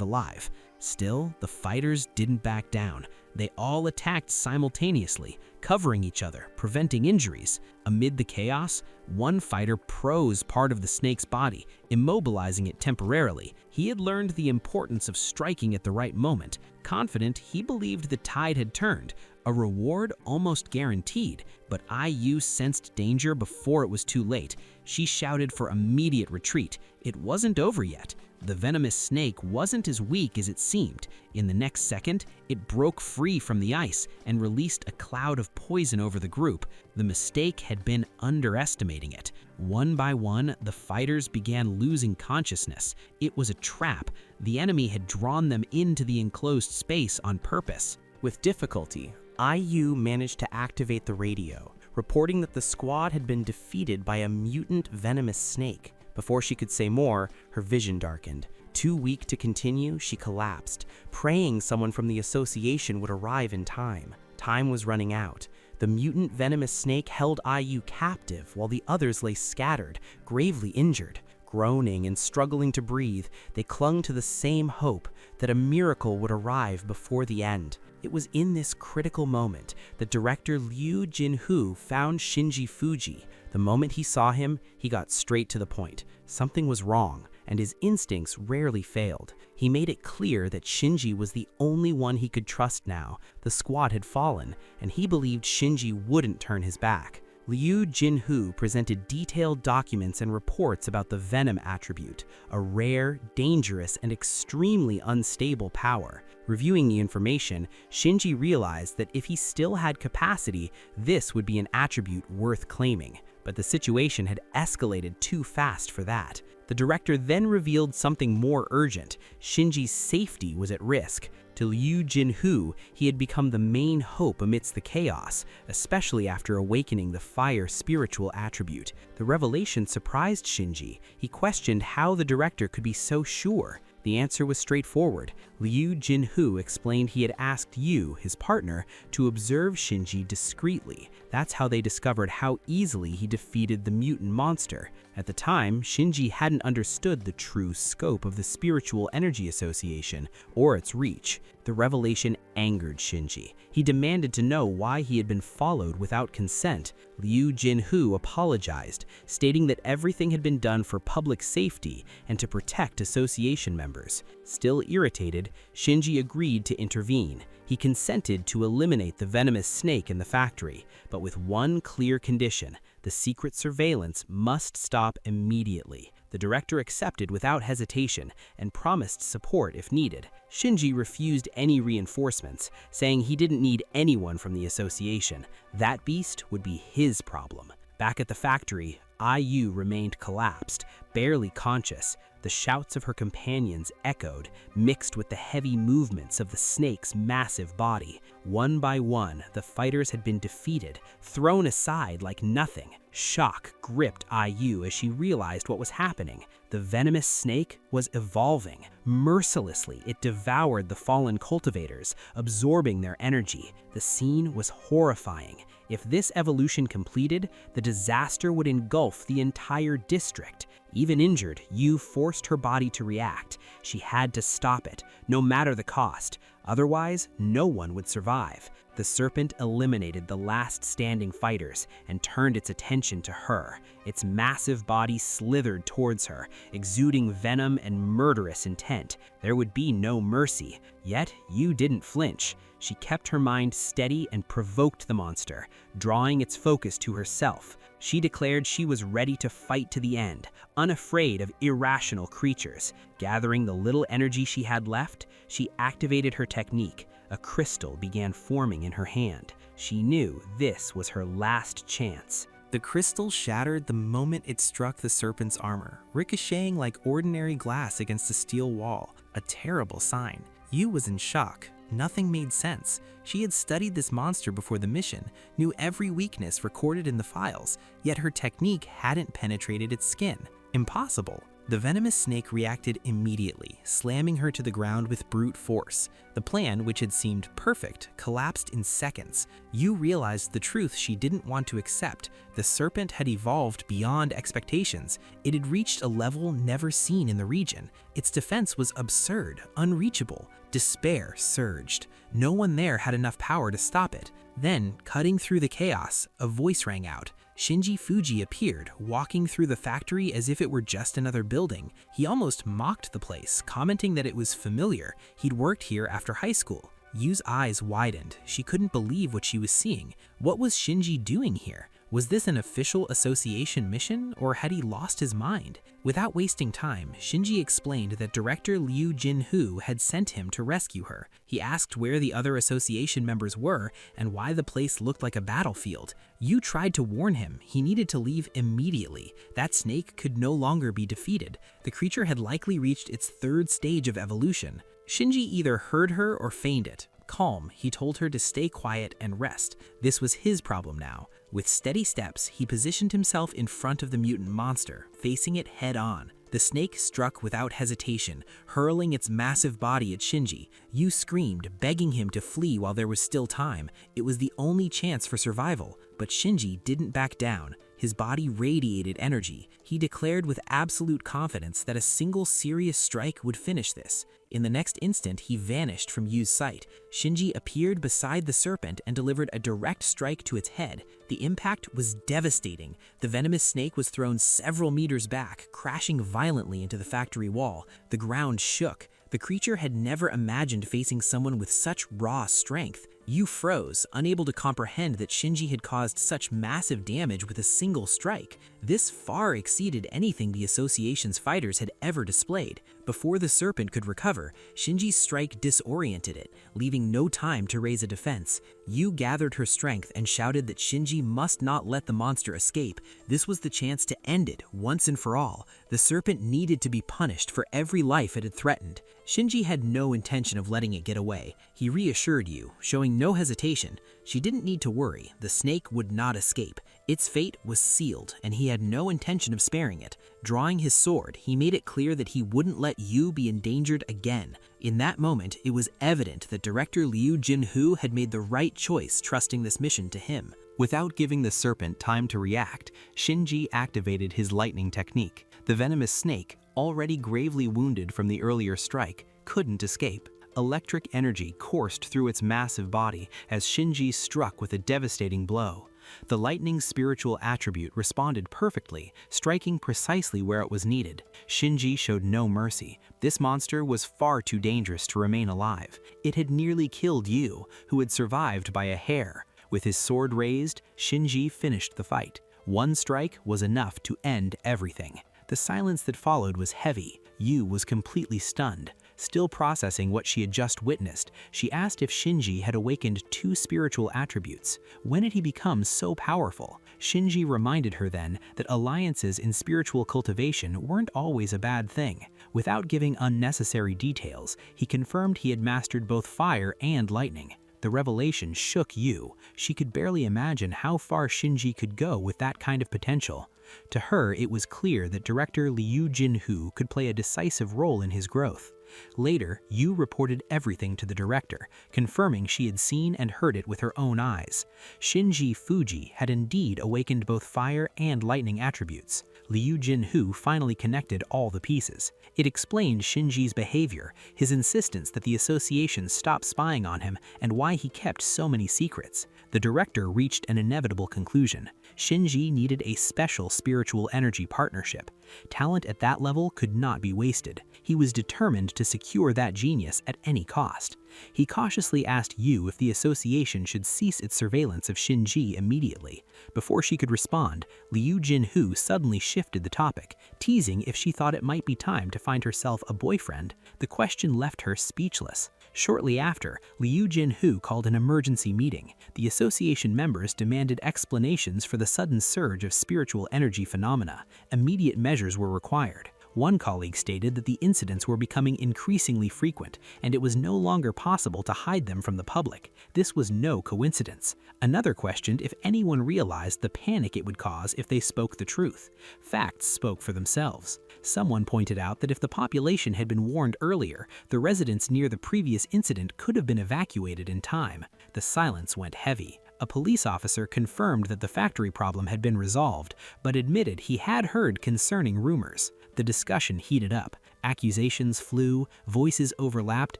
alive. Still, the fighters didn't back down. They all attacked simultaneously, covering each other, preventing injuries. Amid the chaos, one fighter froze part of the snake's body, immobilizing it temporarily. He had learned the importance of striking at the right moment. Confident, he believed the tide had turned, a reward almost guaranteed. But IU sensed danger before it was too late. She shouted for immediate retreat. It wasn't over yet. The venomous snake wasn't as weak as it seemed. In the next second, it broke free from the ice and released a cloud of poison over the group. The mistake had been underestimating it. One by one, the fighters began losing consciousness. It was a trap. The enemy had drawn them into the enclosed space on purpose. With difficulty, IU managed to activate the radio, reporting that the squad had been defeated by a mutant venomous snake. Before she could say more, her vision darkened. Too weak to continue, she collapsed, praying someone from the association would arrive in time. Time was running out. The mutant venomous snake held IU captive while the others lay scattered, gravely injured. Groaning and struggling to breathe, they clung to the same hope that a miracle would arrive before the end. It was in this critical moment that director Liu Jinhu found Shinji Fuji. The moment he saw him, he got straight to the point. Something was wrong, and his instincts rarely failed. He made it clear that Shinji was the only one he could trust now. The squad had fallen, and he believed Shinji wouldn't turn his back. Liu Jinhu presented detailed documents and reports about the venom attribute, a rare, dangerous, and extremely unstable power. Reviewing the information, Shinji realized that if he still had capacity, this would be an attribute worth claiming. But the situation had escalated too fast for that. The director then revealed something more urgent. Shinji's safety was at risk. To Liu Jinhu, he had become the main hope amidst the chaos, especially after awakening the fire spiritual attribute. The revelation surprised Shinji. He questioned how the director could be so sure. The answer was straightforward. Liu Jinhu explained he had asked Yu, his partner, to observe Shinji discreetly. That's how they discovered how easily he defeated the mutant monster. At the time, Shinji hadn't understood the true scope of the Spiritual Energy Association or its reach. The revelation angered Shinji. He demanded to know why he had been followed without consent. Liu Jinhu apologized, stating that everything had been done for public safety and to protect association members. Still irritated, Shinji agreed to intervene. He consented to eliminate the venomous snake in the factory, but with one clear condition: the secret surveillance must stop immediately. The director accepted without hesitation and promised support if needed. Shinji refused any reinforcements, saying he didn't need anyone from the association. That beast would be his problem. Back at the factory, IU remained collapsed, barely conscious. The shouts of her companions echoed, mixed with the heavy movements of the snake's massive body. One by one, the fighters had been defeated, thrown aside like nothing. Shock gripped IU as she realized what was happening. The venomous snake was evolving. Mercilessly, it devoured the fallen cultivators, absorbing their energy. The scene was horrifying. If this evolution completed, the disaster would engulf the entire district. Even injured, Yu forced her body to react. She had to stop it, no matter the cost. Otherwise, no one would survive. The serpent eliminated the last standing fighters and turned its attention to her. Its massive body slithered towards her, exuding venom and murderous intent. There would be no mercy. Yet, Yu didn't flinch. She kept her mind steady and provoked the monster, drawing its focus to herself. She declared she was ready to fight to the end, unafraid of irrational creatures. Gathering the little energy she had left, she activated her technique. A crystal began forming in her hand. She knew this was her last chance. The crystal shattered the moment it struck the serpent's armor, ricocheting like ordinary glass against a steel wall. A terrible sign. Yu was in shock. Nothing made sense. She had studied this monster before the mission, knew every weakness recorded in the files, yet her technique hadn't penetrated its skin. Impossible. The venomous snake reacted immediately, slamming her to the ground with brute force. The plan, which had seemed perfect, collapsed in seconds. Yu realized the truth she didn't want to accept. The serpent had evolved beyond expectations. It had reached a level never seen in the region. Its defense was absurd, unreachable. Despair surged. No one there had enough power to stop it. Then, cutting through the chaos, a voice rang out. Shinji Fuji appeared, walking through the factory as if it were just another building. He almost mocked the place, commenting that it was familiar. He'd worked here after high school. Yu's eyes widened. She couldn't believe what she was seeing. What was Shinji doing here? Was this an official association mission, or had he lost his mind? Without wasting time, Shinji explained that Director Liu Jinhu had sent him to rescue her. He asked where the other association members were and why the place looked like a battlefield. Yu tried to warn him he needed to leave immediately. That snake could no longer be defeated. The creature had likely reached its third stage of evolution. Shinji either heard her or feigned it. Calm, he told her to stay quiet and rest. This was his problem now. With steady steps, he positioned himself in front of the mutant monster, facing it head-on. The snake struck without hesitation, hurling its massive body at Shinji. Yu screamed, begging him to flee while there was still time. It was the only chance for survival, but Shinji didn't back down. His body radiated energy. He declared with absolute confidence that a single serious strike would finish this. In the next instant, he vanished from Yu's sight. Shinji appeared beside the serpent and delivered a direct strike to its head. The impact was devastating. The venomous snake was thrown several meters back, crashing violently into the factory wall. The ground shook. The creature had never imagined facing someone with such raw strength. Yu froze, unable to comprehend that Shinji had caused such massive damage with a single strike. This far exceeded anything the association's fighters had ever displayed. Before the serpent could recover, Shinji's strike disoriented it, leaving no time to raise a defense. Yu gathered her strength and shouted that Shinji must not let the monster escape. This was the chance to end it once and for all. The serpent needed to be punished for every life it had threatened. Shinji had no intention of letting it get away. He reassured Yu, showing no hesitation. She didn't need to worry. The snake would not escape. Its fate was sealed, and he had no intention of sparing it. Drawing his sword, he made it clear that he wouldn't let Yu be endangered again. In that moment, it was evident that Director Liu Jinhu had made the right choice trusting this mission to him. Without giving the serpent time to react, Shinji activated his lightning technique. The venomous snake, already gravely wounded from the earlier strike, couldn't escape. Electric energy coursed through its massive body as Shinji struck with a devastating blow. The lightning's spiritual attribute responded perfectly, striking precisely where it was needed. Shinji showed no mercy. This monster was far too dangerous to remain alive. It had nearly killed Yu, who had survived by a hair. With his sword raised, Shinji finished the fight. One strike was enough to end everything. The silence that followed was heavy. Yu was completely stunned. Still processing what she had just witnessed, she asked if Shinji had awakened two spiritual attributes. When had he become so powerful? Shinji reminded her then that alliances in spiritual cultivation weren't always a bad thing. Without giving unnecessary details, he confirmed he had mastered both fire and lightning. The revelation shook Yu. She could barely imagine how far Shinji could go with that kind of potential. To her, it was clear that Director Liu Jinhu could play a decisive role in his growth. Later, Yu reported everything to the director, confirming she had seen and heard it with her own eyes. Shinji Fuji had indeed awakened both fire and lightning attributes. Liu Jinhu finally connected all the pieces. It explained Shinji's behavior, his insistence that the association stop spying on him, and why he kept so many secrets. The director reached an inevitable conclusion. Shinji needed a special spiritual energy partnership. Talent at that level could not be wasted. He was determined to secure that genius at any cost. He cautiously asked Yu if the association should cease its surveillance of Shinji immediately. Before she could respond, Liu Jinhu suddenly shifted the topic, teasing if she thought it might be time to find herself a boyfriend. The question left her speechless. Shortly after, Liu Jinhu called an emergency meeting. The association members demanded explanations for the sudden surge of spiritual energy phenomena. Immediate measures were required. One colleague stated that the incidents were becoming increasingly frequent, and it was no longer possible to hide them from the public. This was no coincidence. Another questioned if anyone realized the panic it would cause if they spoke the truth. Facts spoke for themselves. Someone pointed out that if the population had been warned earlier, the residents near the previous incident could have been evacuated in time. The silence went heavy. A police officer confirmed that the factory problem had been resolved, but admitted he had heard concerning rumors. The discussion heated up. Accusations flew, voices overlapped,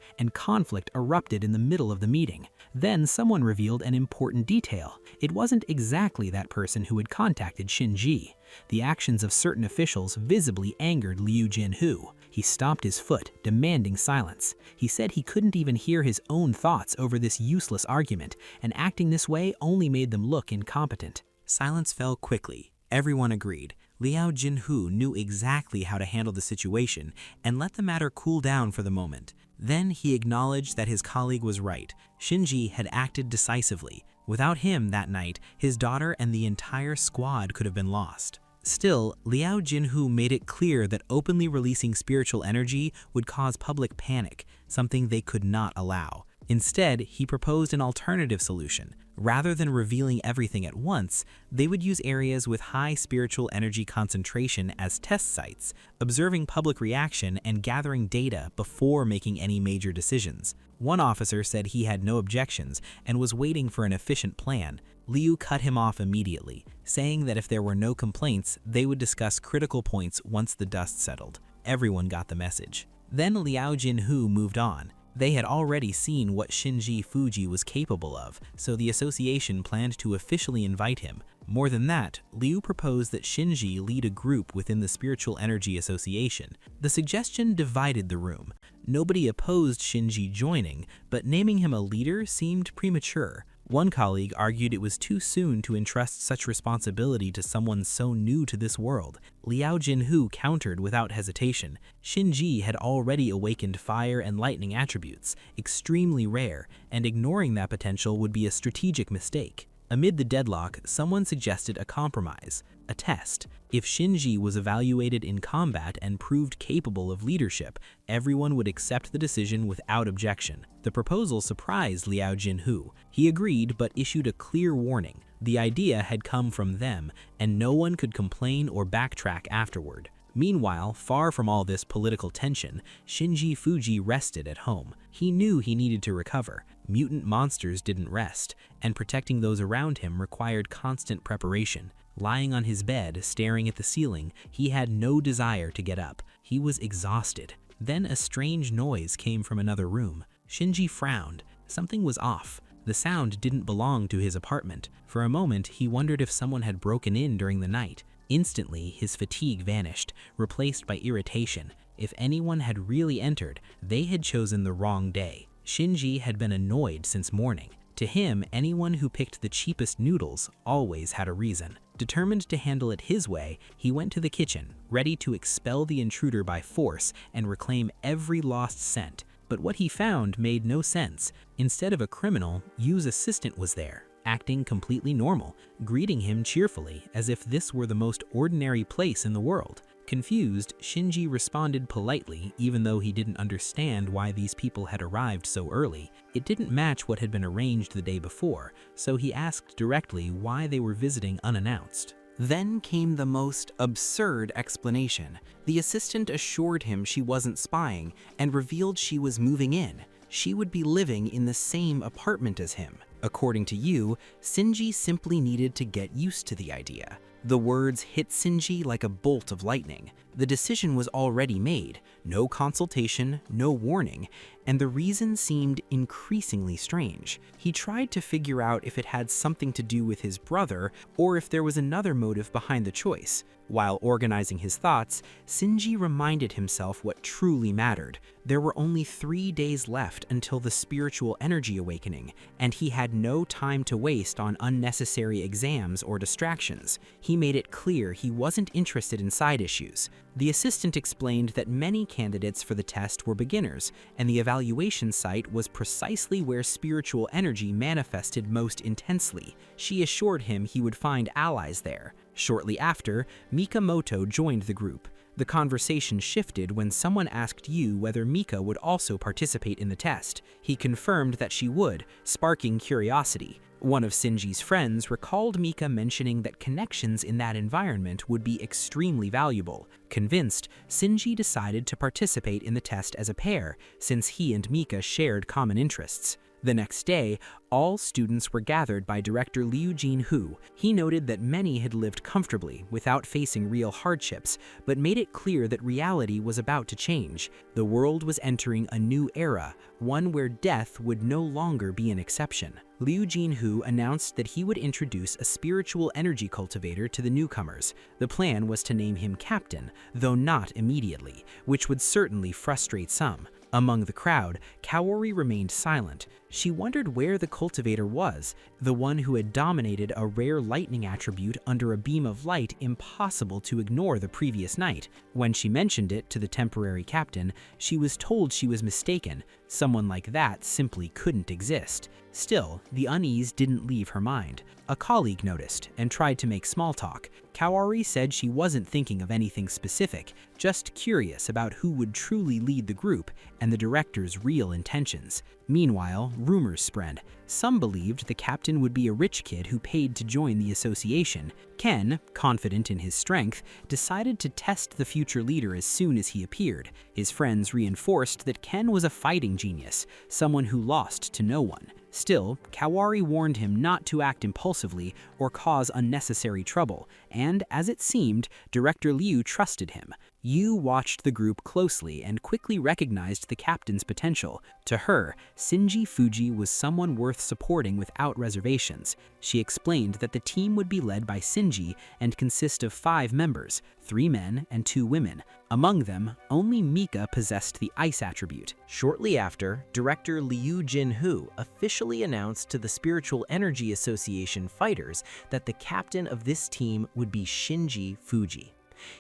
and conflict erupted in the middle of the meeting. Then someone revealed an important detail. It wasn't exactly that person who had contacted Shinji. The actions of certain officials visibly angered Liu Jinhu. He stomped his foot, demanding silence. He said he couldn't even hear his own thoughts over this useless argument, and acting this way only made them look incompetent. Silence fell quickly. Everyone agreed. Liu Jinhu knew exactly how to handle the situation and let the matter cool down for the moment. Then he acknowledged that his colleague was right. Shinji had acted decisively. Without him that night, his daughter and the entire squad could have been lost. Still, Liu Jinhu made it clear that openly releasing spiritual energy would cause public panic, something they could not allow. Instead, he proposed an alternative solution. Rather than revealing everything at once, they would use areas with high spiritual energy concentration as test sites, observing public reaction and gathering data before making any major decisions. One officer said he had no objections and was waiting for an efficient plan. Liu cut him off immediately, saying that if there were no complaints, they would discuss critical points once the dust settled. Everyone got the message. Then Liu Jinhu moved on. They had already seen what Shinji Fuji was capable of, so the association planned to officially invite him. More than that, Liu proposed that Shinji lead a group within the Spiritual Energy Association. The suggestion divided the room. Nobody opposed Shinji joining, but naming him a leader seemed premature. One colleague argued it was too soon to entrust such responsibility to someone so new to this world. Liu Jinhu countered without hesitation. Shinji had already awakened fire and lightning attributes, extremely rare, and ignoring that potential would be a strategic mistake. Amid the deadlock, someone suggested a compromise, a test. If Shinji was evaluated in combat and proved capable of leadership, everyone would accept the decision without objection. The proposal surprised Liu Jinhu. He agreed but issued a clear warning. The idea had come from them, and no one could complain or backtrack afterward. Meanwhile, far from all this political tension, Shinji Fuji rested at home. He knew he needed to recover. Mutant monsters didn't rest, and protecting those around him required constant preparation. Lying on his bed, staring at the ceiling, he had no desire to get up. He was exhausted. Then a strange noise came from another room. Shinji frowned. Something was off. The sound didn't belong to his apartment. For a moment, he wondered if someone had broken in during the night. Instantly, his fatigue vanished, replaced by irritation. If anyone had really entered, they had chosen the wrong day. Shinji had been annoyed since morning. To him, anyone who picked the cheapest noodles always had a reason. Determined to handle it his way, he went to the kitchen, ready to expel the intruder by force and reclaim every lost cent. But what he found made no sense. Instead of a criminal, Yu's assistant was there, acting completely normal, greeting him cheerfully as if this were the most ordinary place in the world. Confused, Shinji responded politely, even though he didn't understand why these people had arrived so early. It didn't match what had been arranged the day before, so he asked directly why they were visiting unannounced. Then came the most absurd explanation. The assistant assured him she wasn't spying and revealed she was moving in. She would be living in the same apartment as him. According to Yu, Shinji simply needed to get used to the idea. The words hit Shinji like a bolt of lightning. The decision was already made, no consultation, no warning, and the reason seemed increasingly strange. He tried to figure out if it had something to do with his brother or if there was another motive behind the choice. While organizing his thoughts, Shinji reminded himself what truly mattered. There were only 3 days left until the spiritual energy awakening, and he had no time to waste on unnecessary exams or distractions. He made it clear he wasn't interested in side issues. The assistant explained that many candidates for the test were beginners, and the evaluation site was precisely where spiritual energy manifested most intensely. She assured him he would find allies there. Shortly after, Mikamoto joined the group. The conversation shifted when someone asked Yu whether Mika would also participate in the test. He confirmed that she would, sparking curiosity. One of Shinji's friends recalled Mika mentioning that connections in that environment would be extremely valuable. Convinced, Shinji decided to participate in the test as a pair, since he and Mika shared common interests. The next day, all students were gathered by director Liu Jinhu. He noted that many had lived comfortably without facing real hardships, but made it clear that reality was about to change. The world was entering a new era, one where death would no longer be an exception. Liu Jinhu announced that he would introduce a spiritual energy cultivator to the newcomers. The plan was to name him Captain, though not immediately, which would certainly frustrate some. Among the crowd, Kaori remained silent. She wondered where the cultivator was, the one who had dominated a rare lightning attribute under a beam of light impossible to ignore the previous night. When she mentioned it to the temporary captain, she was told she was mistaken. Someone like that simply couldn't exist. Still, the unease didn't leave her mind. A colleague noticed and tried to make small talk. Kaori said she wasn't thinking of anything specific, just curious about who would truly lead the group and the director's real intentions. Meanwhile, rumors spread. Some believed the captain would be a rich kid who paid to join the association. Ken, confident in his strength, decided to test the future leader as soon as he appeared. His friends reinforced that Ken was a fighting genius, someone who lost to no one. Still, Kaori warned him not to act impulsively or cause unnecessary trouble, and as it seemed, Director Liu trusted him. Yu watched the group closely and quickly recognized the captain's potential. To her, Shinji Fuji was someone worth supporting without reservations. She explained that the team would be led by Shinji and consist of 5 members, 3 men and 2 women. Among them, only Mika possessed the ice attribute. Shortly after, director Liu Jinhu officially announced to the Spiritual Energy Association fighters that the captain of this team would be Shinji Fuji.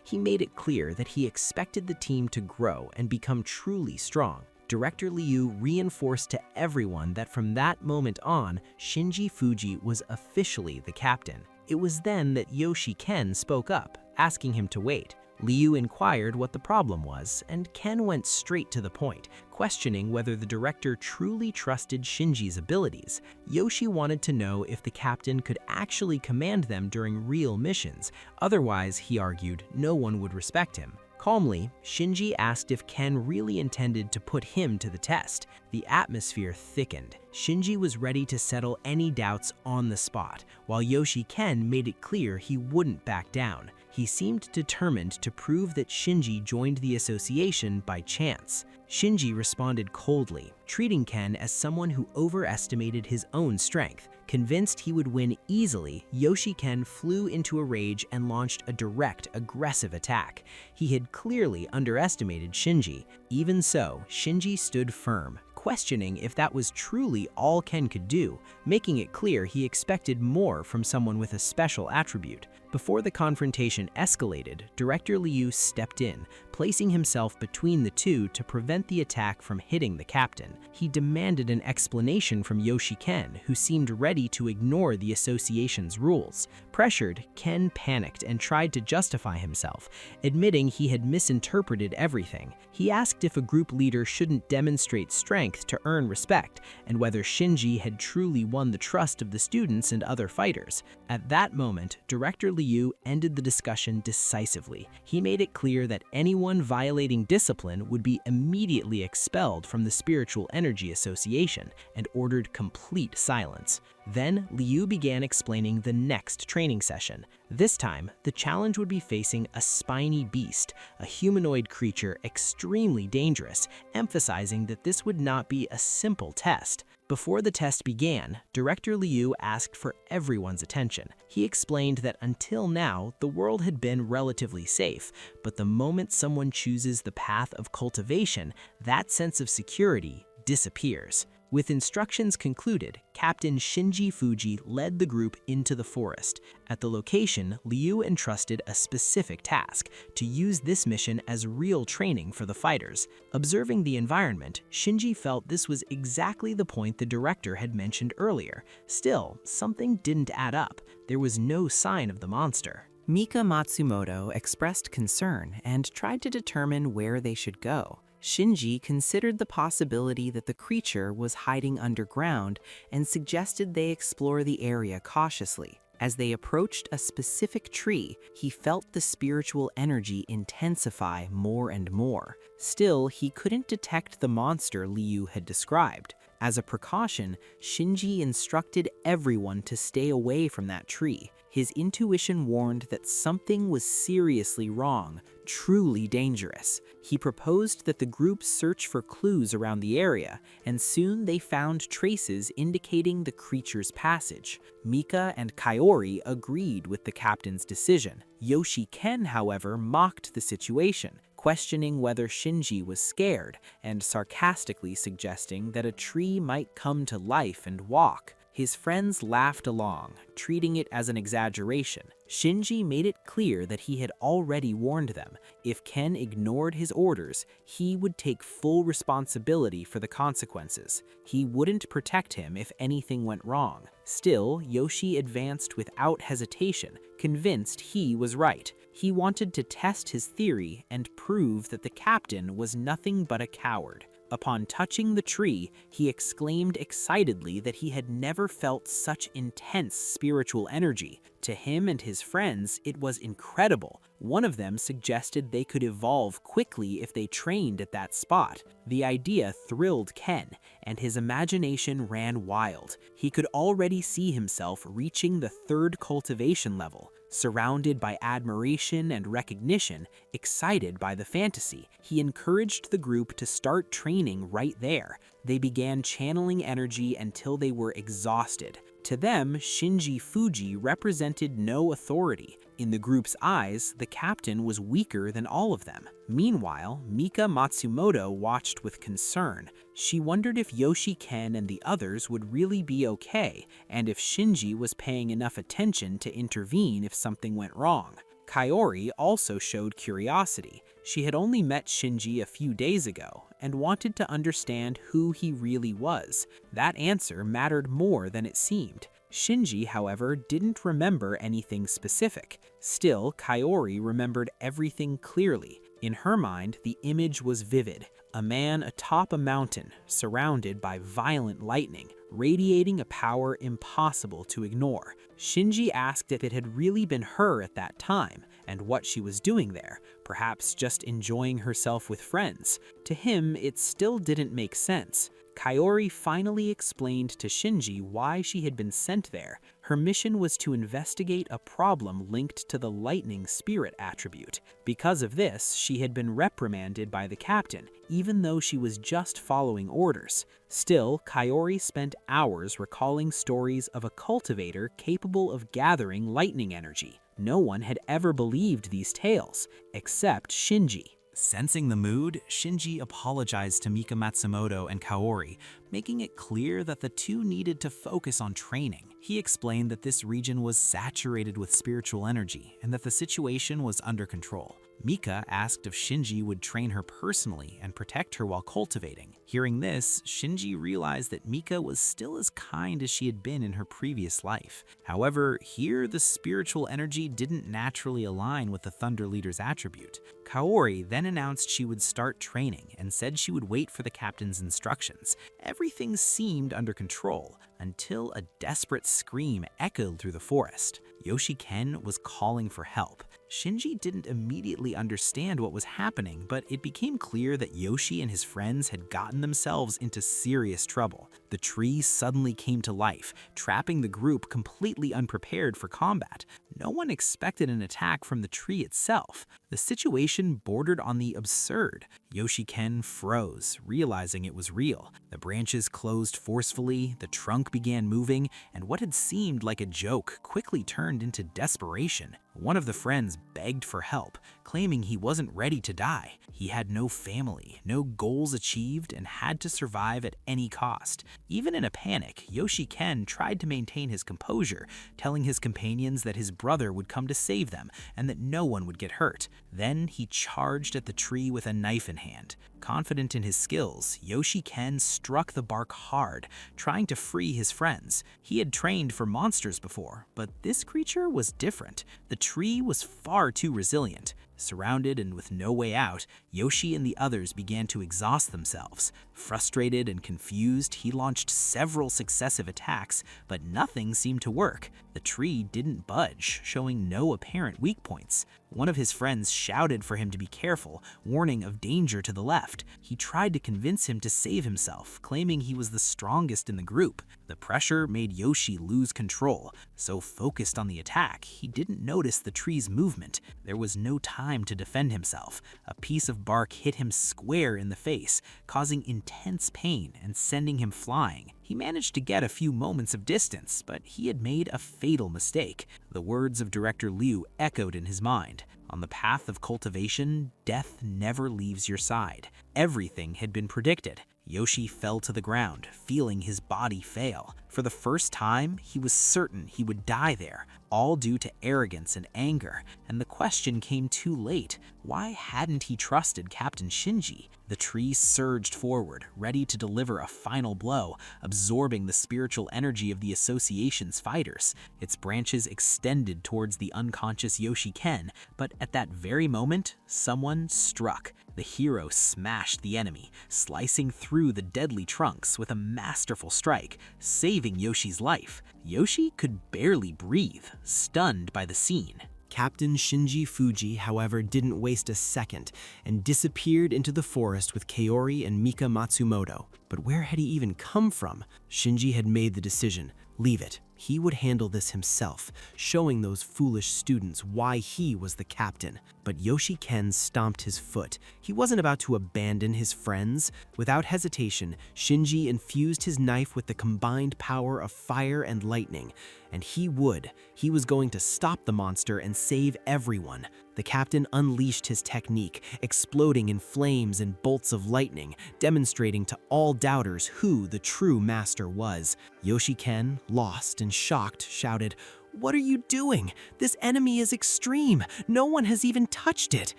He made it clear that he expected the team to grow and become truly strong. Director Liu reinforced to everyone that from that moment on, Shinji Fuji was officially the captain. It was then that Yoshi Ken spoke up, asking him to wait. Liu inquired what the problem was, and Ken went straight to the point, questioning whether the director truly trusted Shinji's abilities. Yoshi wanted to know if the captain could actually command them during real missions. Otherwise, he argued, no one would respect him. Calmly, Shinji asked if Ken really intended to put him to the test. The atmosphere thickened. Shinji was ready to settle any doubts on the spot, while Yoshi Ken made it clear he wouldn't back down. He seemed determined to prove that Shinji joined the association by chance. Shinji responded coldly, treating Ken as someone who overestimated his own strength. Convinced he would win easily, Yoshi Ken flew into a rage and launched a direct, aggressive attack. He had clearly underestimated Shinji. Even so, Shinji stood firm, questioning if that was truly all Ken could do, making it clear he expected more from someone with a special attribute. Before the confrontation escalated, Director Liu stepped in, placing himself between the two to prevent the attack from hitting the captain. He demanded an explanation from Yoshi Ken, who seemed ready to ignore the association's rules. Pressured, Ken panicked and tried to justify himself, admitting he had misinterpreted everything. He asked if a group leader shouldn't demonstrate strength to earn respect, and whether Shinji had truly won the trust of the students and other fighters. At that moment, Director Liu Liu ended the discussion decisively. He made it clear that anyone violating discipline would be immediately expelled from the Spiritual Energy Association and ordered complete silence. Then, Liu began explaining the next training session. This time, the challenge would be facing a spiny beast, a humanoid creature extremely dangerous, emphasizing that this would not be a simple test. Before the test began, Director Liu asked for everyone's attention. He explained that until now, the world had been relatively safe, but the moment someone chooses the path of cultivation, that sense of security disappears. With instructions concluded, Captain Shinji Fuji led the group into the forest. At the location, Liu entrusted a specific task, to use this mission as real training for the fighters. Observing the environment, Shinji felt this was exactly the point the director had mentioned earlier. Still, something didn't add up. There was no sign of the monster. Mika Matsumoto expressed concern and tried to determine where they should go. Shinji considered the possibility that the creature was hiding underground and suggested they explore the area cautiously. As they approached a specific tree, he felt the spiritual energy intensify more and more. Still, he couldn't detect the monster Liu had described. As a precaution, Shinji instructed everyone to stay away from that tree. His intuition warned that something was seriously wrong, truly dangerous. He proposed that the group search for clues around the area, and soon they found traces indicating the creature's passage. Mika and Kaori agreed with the captain's decision. Yoshi Ken, however, mocked the situation, questioning whether Shinji was scared and sarcastically suggesting that a tree might come to life and walk. His friends laughed along, treating it as an exaggeration. Shinji made it clear that he had already warned them. If Ken ignored his orders, he would take full responsibility for the consequences. He wouldn't protect him if anything went wrong. Still, Yoshi advanced without hesitation, convinced he was right. He wanted to test his theory and prove that the captain was nothing but a coward. Upon touching the tree, he exclaimed excitedly that he had never felt such intense spiritual energy. To him and his friends, it was incredible. One of them suggested they could evolve quickly if they trained at that spot. The idea thrilled Ken, and his imagination ran wild. He could already see himself reaching the 3rd cultivation level. Surrounded by admiration and recognition, excited by the fantasy, he encouraged the group to start training right there. They began channeling energy until they were exhausted. To them, Shinji Fuji represented no authority. In the group's eyes, the captain was weaker than all of them. Meanwhile, Mika Matsumoto watched with concern. She wondered if Yoshi Ken and the others would really be okay, and if Shinji was paying enough attention to intervene if something went wrong. Kaori also showed curiosity. She had only met Shinji a few days ago and wanted to understand who he really was. That answer mattered more than it seemed. Shinji, however, didn't remember anything specific. Still, Kaori remembered everything clearly. In her mind, the image was vivid. A man atop a mountain, surrounded by violent lightning, radiating a power impossible to ignore. Shinji asked if it had really been her at that time, and what she was doing there, perhaps just enjoying herself with friends. To him, it still didn't make sense. Kaori finally explained to Shinji why she had been sent there. Her mission was to investigate a problem linked to the lightning spirit attribute. Because of this, she had been reprimanded by the captain, even though she was just following orders. Still, Kaori spent hours recalling stories of a cultivator capable of gathering lightning energy. No one had ever believed these tales, except Shinji. Sensing the mood, Shinji apologized to Mika Matsumoto and Kaori, making it clear that the two needed to focus on training. He explained that this region was saturated with spiritual energy and that the situation was under control. Mika asked if Shinji would train her personally and protect her while cultivating. Hearing this, Shinji realized that Mika was still as kind as she had been in her previous life. However, here the spiritual energy didn't naturally align with the Thunder Leader's attribute. Kaori then announced she would start training and said she would wait for the captain's instructions. Everything seemed under control until a desperate scream echoed through the forest. Yoshi Ken was calling for help. Shinji didn't immediately understand what was happening, but it became clear that Yoshi and his friends had gotten themselves into serious trouble. The tree suddenly came to life, trapping the group completely unprepared for combat. No one expected an attack from the tree itself. The situation bordered on the absurd. Yoshi Ken froze, realizing it was real. The branches closed forcefully, the trunk began moving, and what had seemed like a joke quickly turned into desperation. One of the friends begged for help, claiming he wasn't ready to die. He had no family, no goals achieved, and had to survive at any cost. Even in a panic, Yoshi Ken tried to maintain his composure, telling his companions that his brother would come to save them and that no one would get hurt. Then he charged at the tree with a knife in hand. Confident in his skills, Yoshi Ken struck the bark hard, trying to free his friends. He had trained for monsters before, but this creature was different. The tree was far too resilient. Surrounded and with no way out, Yoshi and the others began to exhaust themselves. Frustrated and confused, he launched several successive attacks, but nothing seemed to work. The tree didn't budge, showing no apparent weak points. One of his friends shouted for him to be careful, warning of danger to the left. He tried to convince him to save himself, claiming he was the strongest in the group. The pressure made Yoshi lose control. So focused on the attack, he didn't notice the tree's movement. There was no time to defend himself. A piece of bark hit him square in the face, causing intense pain and sending him flying. He managed to get a few moments of distance, but he had made a fatal mistake. The words of Director Liu echoed in his mind. On the path of cultivation, death never leaves your side. Everything had been predicted. Yoshi fell to the ground, feeling his body fail. For the first time, he was certain he would die there, all due to arrogance and anger, and the question came too late. Why hadn't he trusted Captain Shinji? The tree surged forward, ready to deliver a final blow, absorbing the spiritual energy of the association's fighters. Its branches extended towards the unconscious Yoshi Ken, but at that very moment, someone struck. The hero smashed the enemy, slicing through the deadly trunks with a masterful strike, saving Yoshi's life. Yoshi could barely breathe, stunned by the scene. Captain Shinji Fuji, however, didn't waste a second and disappeared into the forest with Kaori and Mika Matsumoto. But where had he even come from? Shinji had made the decision. Leave it. He would handle this himself, showing those foolish students why he was the captain. But Yoshi Ken stomped his foot. He wasn't about to abandon his friends. Without hesitation, Shinji infused his knife with the combined power of fire and lightning. And he would. He was going to stop the monster and save everyone. The captain unleashed his technique, exploding in flames and bolts of lightning, demonstrating to all doubters who the true master was. Yoshi Ken, lost and shocked, shouted, "What are you doing? This enemy is extreme. No one has even touched it."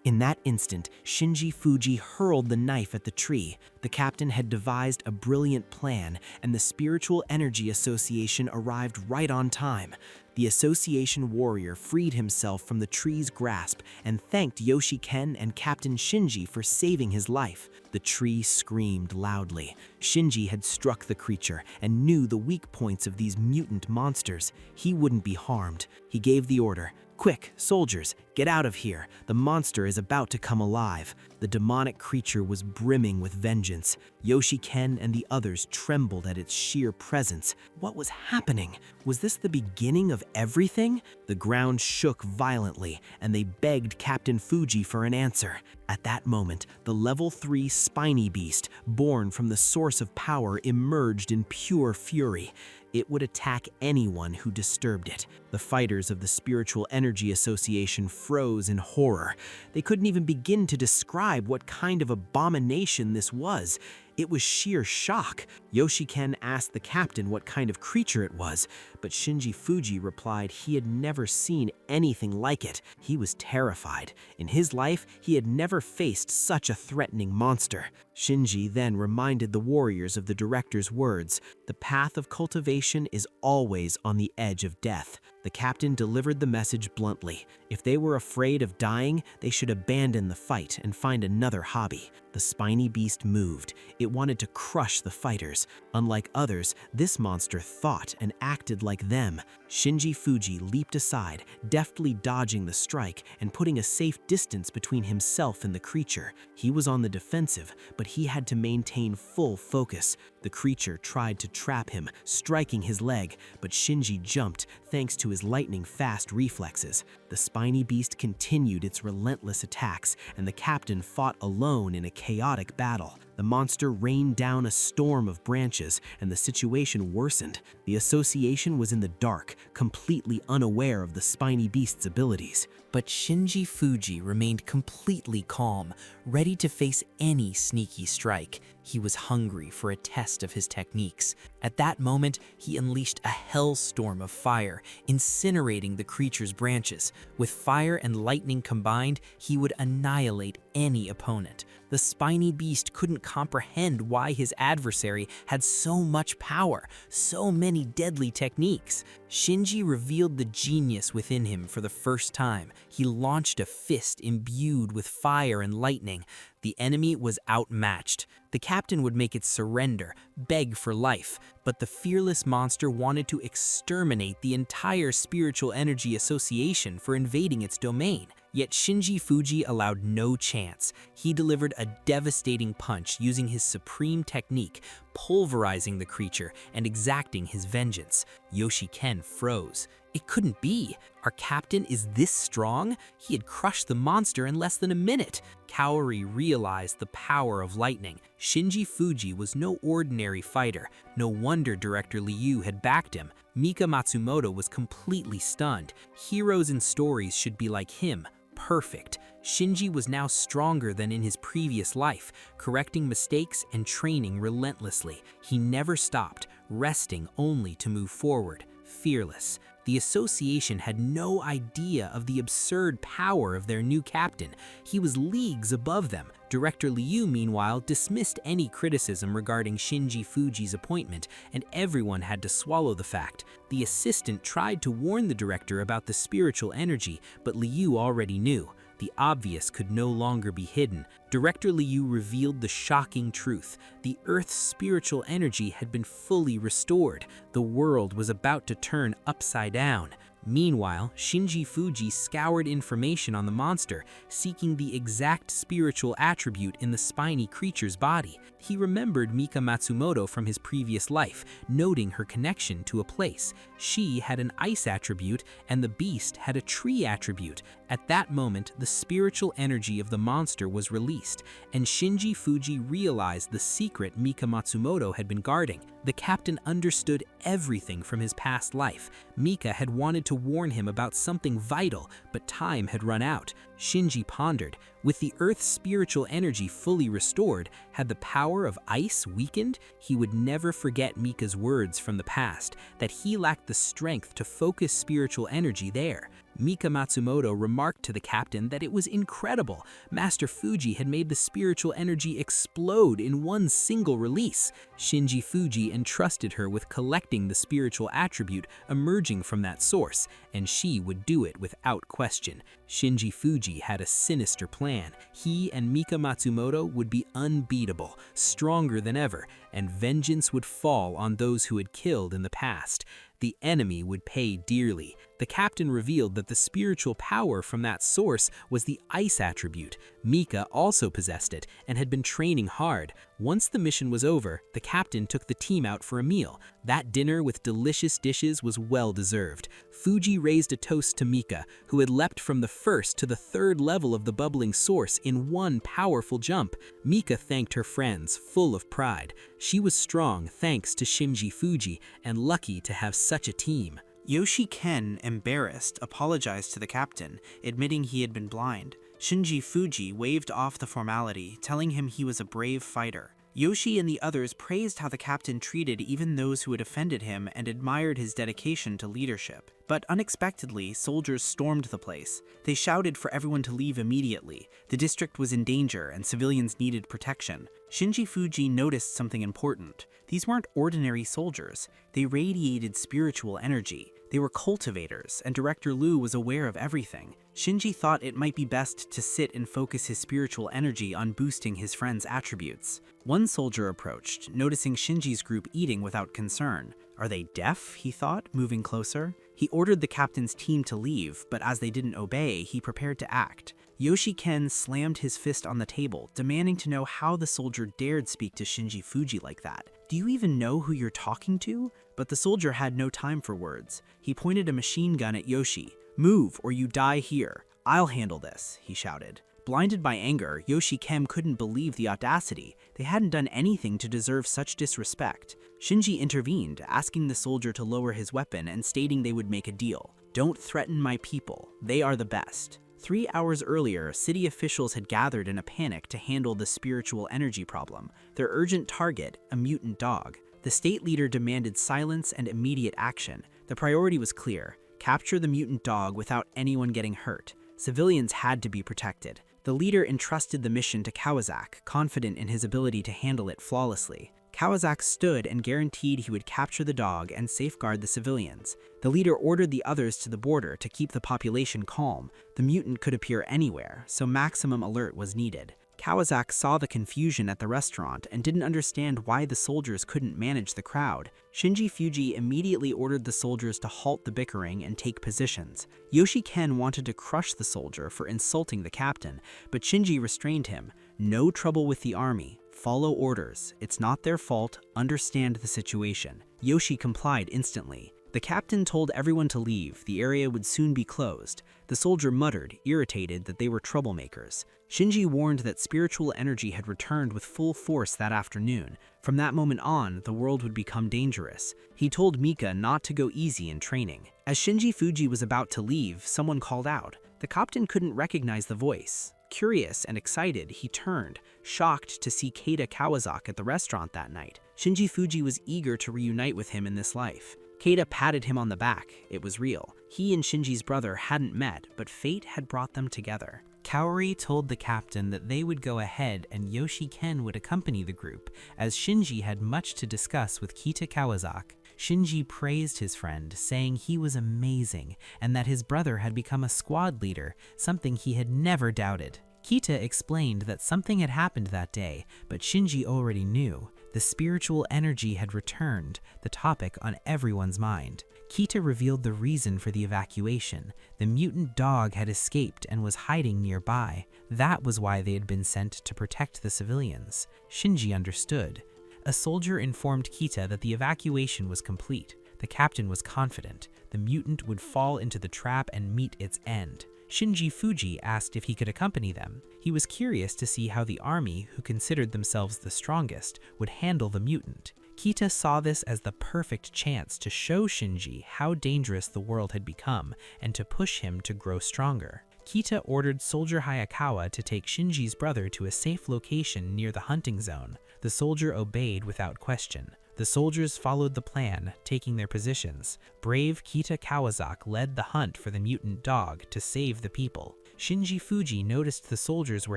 In that instant, Shinji Fuji hurled the knife at the tree. The captain had devised a brilliant plan, and the Spiritual Energy Association arrived right on time. The association warrior freed himself from the tree's grasp and thanked Yoshi Ken and Captain Shinji for saving his life. The tree screamed loudly. Shinji had struck the creature and knew the weak points of these mutant monsters. He wouldn't be harmed. He gave the order, "Quick, soldiers, get out of here. The monster is about to come alive." The demonic creature was brimming with vengeance. Yoshi Ken and the others trembled at its sheer presence. What was happening? Was this the beginning of everything? The ground shook violently, and they begged Captain Fuji for an answer. At that moment, the level 3 spiny beast, born from the source of power, emerged in pure fury. It would attack anyone who disturbed it. The fighters of the Spiritual Energy Association froze in horror. They couldn't even begin to describe what kind of abomination this was. It was sheer shock. Yoshi Ken asked the captain what kind of creature it was, but Shinji Fuji replied he had never seen anything like it. He was terrified. In his life, he had never faced such a threatening monster. Shinji then reminded the warriors of the director's words, "The path of cultivation is always on the edge of death." The captain delivered the message bluntly. If they were afraid of dying, they should abandon the fight and find another hobby. The spiny beast moved. It wanted to crush the fighters. Unlike others, this monster thought and acted like them. Shinji Fuji leaped aside, deftly dodging the strike and putting a safe distance between himself and the creature. He was on the defensive, but he had to maintain full focus. The creature tried to trap him, striking his leg, but Shinji jumped thanks to his lightning-fast reflexes. The spiny beast continued its relentless attacks, and the captain fought alone in a chaotic battle. The monster rained down a storm of branches, and the situation worsened. The association was in the dark, completely unaware of the spiny beast's abilities. But Shinji Fuji remained completely calm, ready to face any sneaky strike. He was hungry for a test of his techniques. At that moment, he unleashed a hellstorm of fire, incinerating the creature's branches. With fire and lightning combined, he would annihilate any opponent. The spiny beast couldn't comprehend why his adversary had so much power, so many deadly techniques. Shinji revealed the genius within him for the first time. He launched a fist imbued with fire and lightning. The enemy was outmatched. The captain would make it surrender, beg for life, but the fearless monster wanted to exterminate the entire spiritual energy association for invading its domain. Yet Shinji Fuji allowed no chance. He delivered a devastating punch using his supreme technique, pulverizing the creature and exacting his vengeance. Yoshi Ken froze. It couldn't be. Our captain is this strong? He had crushed the monster in less than a minute. Kaori realized the power of lightning. Shinji Fuji was no ordinary fighter. No wonder director Liu had backed him. Mika Matsumoto was completely stunned. Heroes in stories should be like him. Perfect. Shinji was now stronger than in his previous life, correcting mistakes and training relentlessly. He never stopped, resting only to move forward. Fearless. The association had no idea of the absurd power of their new captain. He was leagues above them. Director Liu, meanwhile, dismissed any criticism regarding Shinji Fuji's appointment, and everyone had to swallow the fact. The assistant tried to warn the director about the spiritual energy, but Liu already knew. The obvious could no longer be hidden. Director Liu revealed the shocking truth. The Earth's spiritual energy had been fully restored. The world was about to turn upside down. Meanwhile, Shinji Fuji scoured information on the monster, seeking the exact spiritual attribute in the spiny creature's body. He remembered Mika Matsumoto from his previous life, noting her connection to a place. She had an ice attribute, and the beast had a tree attribute. At that moment, the spiritual energy of the monster was released, and Shinji Fuji realized the secret Mika Matsumoto had been guarding. The captain understood everything from his past life. Mika had wanted to warn him about something vital, but time had run out. Shinji pondered. With the Earth's spiritual energy fully restored, had the power of ice weakened? He would never forget Mika's words from the past, that he lacked the strength to focus spiritual energy there. Mika Matsumoto remarked to the captain that it was incredible. Master Fuji had made the spiritual energy explode in one single release. Shinji Fuji entrusted her with collecting the spiritual attribute emerging from that source, and she would do it without question. Shinji Fuji had a sinister plan. He and Mika Matsumoto would be unbeatable, stronger than ever, and vengeance would fall on those who had killed in the past. The enemy would pay dearly. The captain revealed that the spiritual power from that source was the ice attribute. Mika also possessed it and had been training hard. Once the mission was over, the captain took the team out for a meal. That dinner with delicious dishes was well deserved. Fuji raised a toast to Mika, who had leapt from the first to the third level of the bubbling source in one powerful jump. Mika thanked her friends, full of pride. She was strong thanks to Shinji Fuji and lucky to have such a team. Yoshi Ken, embarrassed, apologized to the captain, admitting he had been blind. Shinji Fuji waved off the formality, telling him he was a brave fighter. Yoshi and the others praised how the captain treated even those who had offended him and admired his dedication to leadership. But unexpectedly, soldiers stormed the place. They shouted for everyone to leave immediately. The district was in danger and civilians needed protection. Shinji Fuji noticed something important. These weren't ordinary soldiers. They radiated spiritual energy. They were cultivators, and Director Liu was aware of everything. Shinji thought it might be best to sit and focus his spiritual energy on boosting his friend's attributes. One soldier approached, noticing Shinji's group eating without concern. Are they deaf? He thought, moving closer. He ordered the captain's team to leave, but as they didn't obey, he prepared to act. Yoshi Ken slammed his fist on the table, demanding to know how the soldier dared speak to Shinji Fuji like that. "Do you even know who you're talking to?" But the soldier had no time for words. He pointed a machine gun at Yoshi. "Move, or you die here. I'll handle this," he shouted. Blinded by anger, Yoshi Ken couldn't believe the audacity. They hadn't done anything to deserve such disrespect. Shinji intervened, asking the soldier to lower his weapon and stating they would make a deal. "Don't threaten my people. They are the best." 3 hours earlier, city officials had gathered in a panic to handle the spiritual energy problem. Their urgent target, a mutant dog. The state leader demanded silence and immediate action. The priority was clear: capture the mutant dog without anyone getting hurt. Civilians had to be protected. The leader entrusted the mission to Kawasaki, confident in his ability to handle it flawlessly. Kawasaki stood and guaranteed he would capture the dog and safeguard the civilians. The leader ordered the others to the border to keep the population calm. The mutant could appear anywhere, so maximum alert was needed. Kawasaki saw the confusion at the restaurant and didn't understand why the soldiers couldn't manage the crowd. Shinji Fuji immediately ordered the soldiers to halt the bickering and take positions. Yoshi Ken wanted to crush the soldier for insulting the captain, but Shinji restrained him. "No trouble with the army. Follow orders. It's not their fault. Understand the situation." Yoshi complied instantly. The captain told everyone to leave. The area would soon be closed. The soldier muttered, irritated that they were troublemakers. Shinji warned that spiritual energy had returned with full force that afternoon. From that moment on, the world would become dangerous. He told Mika not to go easy in training. As Shinji Fuji was about to leave, someone called out. The captain couldn't recognize the voice. Curious and excited, he turned, shocked to see Keita Kawasaki at the restaurant that night. Shinji Fuji was eager to reunite with him in this life. Keita patted him on the back. It was real. He and Shinji's brother hadn't met, but fate had brought them together. Kaori told the captain that they would go ahead and Yoshi Ken would accompany the group, as Shinji had much to discuss with Keita Kawasaki. Shinji praised his friend, saying he was amazing and that his brother had become a squad leader, something he had never doubted. Keita explained that something had happened that day, but Shinji already knew. The spiritual energy had returned, the topic on everyone's mind. Keita revealed the reason for the evacuation. The mutant dog had escaped and was hiding nearby. That was why they had been sent to protect the civilians. Shinji understood. A soldier informed Keita that the evacuation was complete. The captain was confident. The mutant would fall into the trap and meet its end. Shinji Fuji asked if he could accompany them. He was curious to see how the army, who considered themselves the strongest, would handle the mutant. Keita saw this as the perfect chance to show Shinji how dangerous the world had become and to push him to grow stronger. Keita ordered Soldier Hayakawa to take Shinji's brother to a safe location near the hunting zone. The soldier obeyed without question. The soldiers followed the plan, taking their positions. Brave Keita Kawasaki led the hunt for the mutant dog to save the people. Shinji Fuji noticed the soldiers were